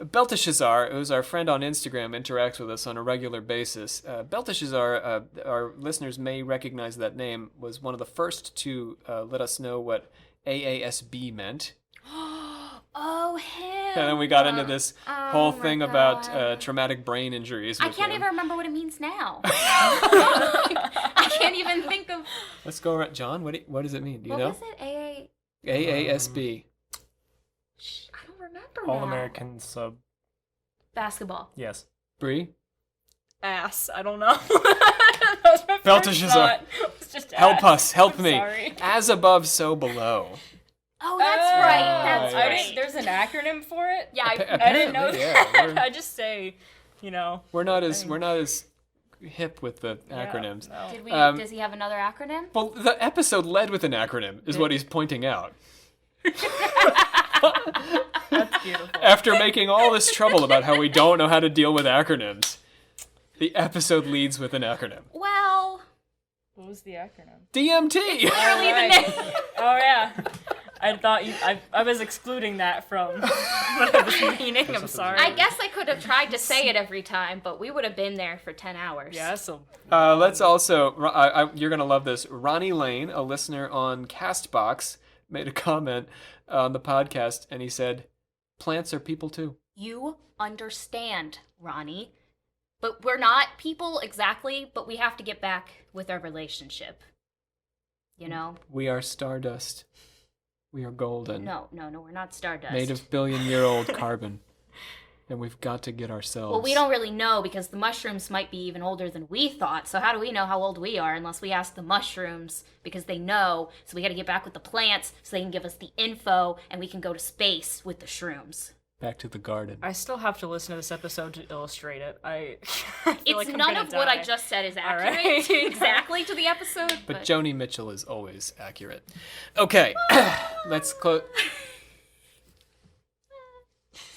Belteshazzar, who's our friend on Instagram, interacts with us on a regular basis. Belteshazzar, our listeners may recognize that name, was one of the first to let us know what AASB meant. Oh, him. And then we got into this whole my thing about God. traumatic brain injuries. I with can't him. even remember what it means now. I can't even think of. Let's go around. John, what does it mean? Do you What know? was it? AASB. I don't remember All now. American sub. Basketball. Yes. Bree? Ass. I don't know. That was my first Belteshazzar. thought. It's just Help ass. us. Help I'm me. Sorry. As above, so below. Oh, that's right. That's yeah. right. There's an acronym for it. Yeah, I didn't know Apparently, that. yeah, we're- I just say, you know. We're not as hip with the acronyms. No. Did we? Does he have another acronym? Well, the episode led with an acronym, is what he's pointing out. That's beautiful. After making all this trouble about how we don't know how to deal with acronyms, the episode leads with an acronym. Well, What was the acronym? DMT! literally the Right. name. Oh yeah. I thought I was excluding that from what I was meaning. I'm sorry. I guess I could have tried to say it every time, but we would have been there for 10 hours. Yeah, so Let's also, you're going to love this. Ronnie Lane, a listener on Castbox, made a comment on the podcast, and he said, plants are people too. You understand, Ronnie. But we're not people exactly, but we have to get back with our relationship. You know? We are stardust. We are golden. No, we're not stardust. Made of billion-year-old carbon. And we've got to get ourselves... Well, we don't really know because the mushrooms might be even older than we thought. So how do we know how old we are unless we ask the mushrooms because they know. So we got to get back with the plants so they can give us the info and we can go to space with the shrooms. Back to the garden. I still have to listen to this episode to illustrate it. I feel It's like I'm none gonna of what I die. just said is All accurate right. exactly to the episode. But Joni Mitchell is always accurate. Okay, let's close...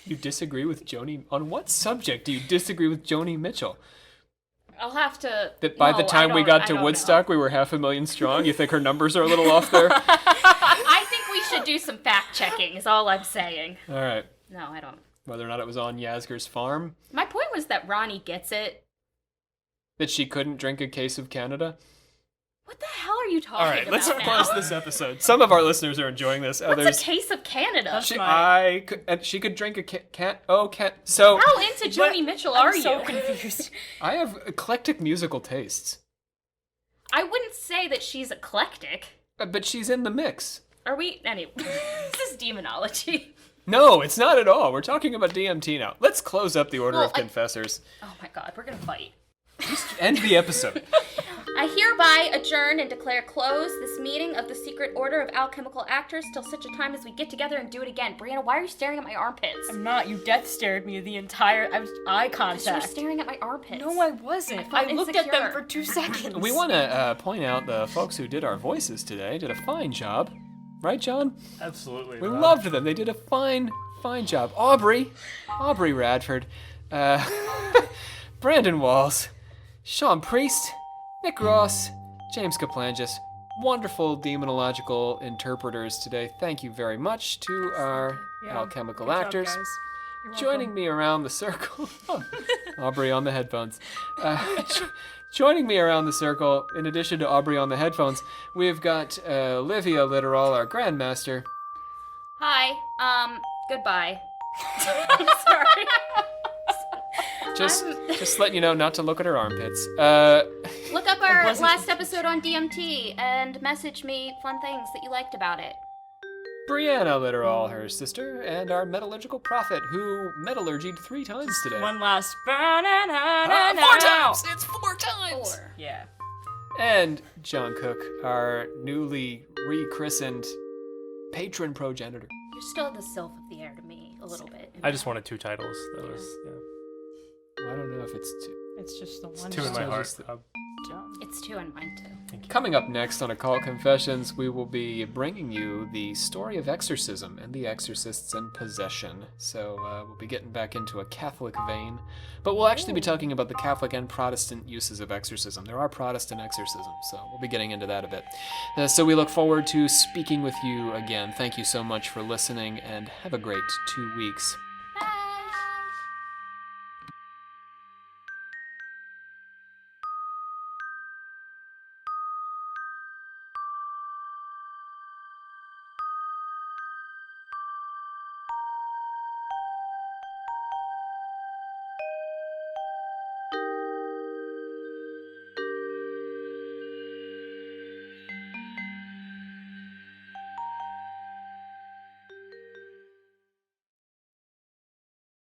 You disagree with Joni? On what subject do you disagree with Joni Mitchell? I'll have to. That by the No, time I we don't- got I to don't Woodstock, we were 500,000 strong? You think her numbers are a little off there? know. I think we should do some fact checking. Is all I'm saying. All right. No, I don't. Whether or not it was on Yasgur's farm, My point was that Ronnie gets it. that she couldn't drink a case of Canada. What the hell are you talking All right, about let's now? close this episode. Some of our listeners are enjoying this. What's Others, a case of Canada? she could drink a can. So How into Joni Mitchell are I'm so you? confused. I have eclectic musical tastes, I wouldn't say that she's eclectic. but she's in the mix. Are we? Anyway, this is demonology. No, it's not at all. We're talking about DMT now. Let's close up the Order Well, of Confessors. Oh my god, we're gonna fight. End the episode. I hereby adjourn and declare closed this meeting of the Secret Order of Alchemical Actors till such a time as we get together and do it again. Brianna, why are you staring at my armpits? I'm not. You death stared me the entire eye contact. You were staring at my armpits. No, I wasn't. I looked at them for 2 seconds. We want to point out the folks who did our voices today did a fine job. Right, John? Absolutely. We loved them. They did a fine job. Aubrey Radford, Brandon Walls, Sean Priest, Nick Ross, James Kaplangis, wonderful demonological interpreters today. Thank you very much to our alchemical Good job, actors. guys. You're Joining me around the circle, Aubrey on the headphones. Joining me around the circle, in addition to Aubrey on the headphones, we've got Olivia Littoral, our Grandmaster. Hi. Goodbye. I'm sorry. Just letting you know not to look at her armpits. Look up our last episode on DMT and message me fun things that you liked about it. Brianna Littoral, her sister, and our metallurgical prophet, who metallurgied 3 times today. One last. 4 times! It's 4 times! 4. Yeah. And John Cook, our newly rechristened patron progenitor. You're still the sylph of the air to me, a little bit. I just wanted 2 titles. That was, I don't know if it's 2. It's just the one. 2 in my Still heart. just the- It's 2 in mine, too. Coming up next on Occult Confessions, we will be bringing you the story of exorcism and the exorcists and possession. So we'll be getting back into a Catholic vein, but we'll actually be talking about the Catholic and Protestant uses of exorcism. There are Protestant exorcisms, so we'll be getting into that a bit. So we look forward to speaking with you again. Thank you so much for listening, and have a great 2 weeks.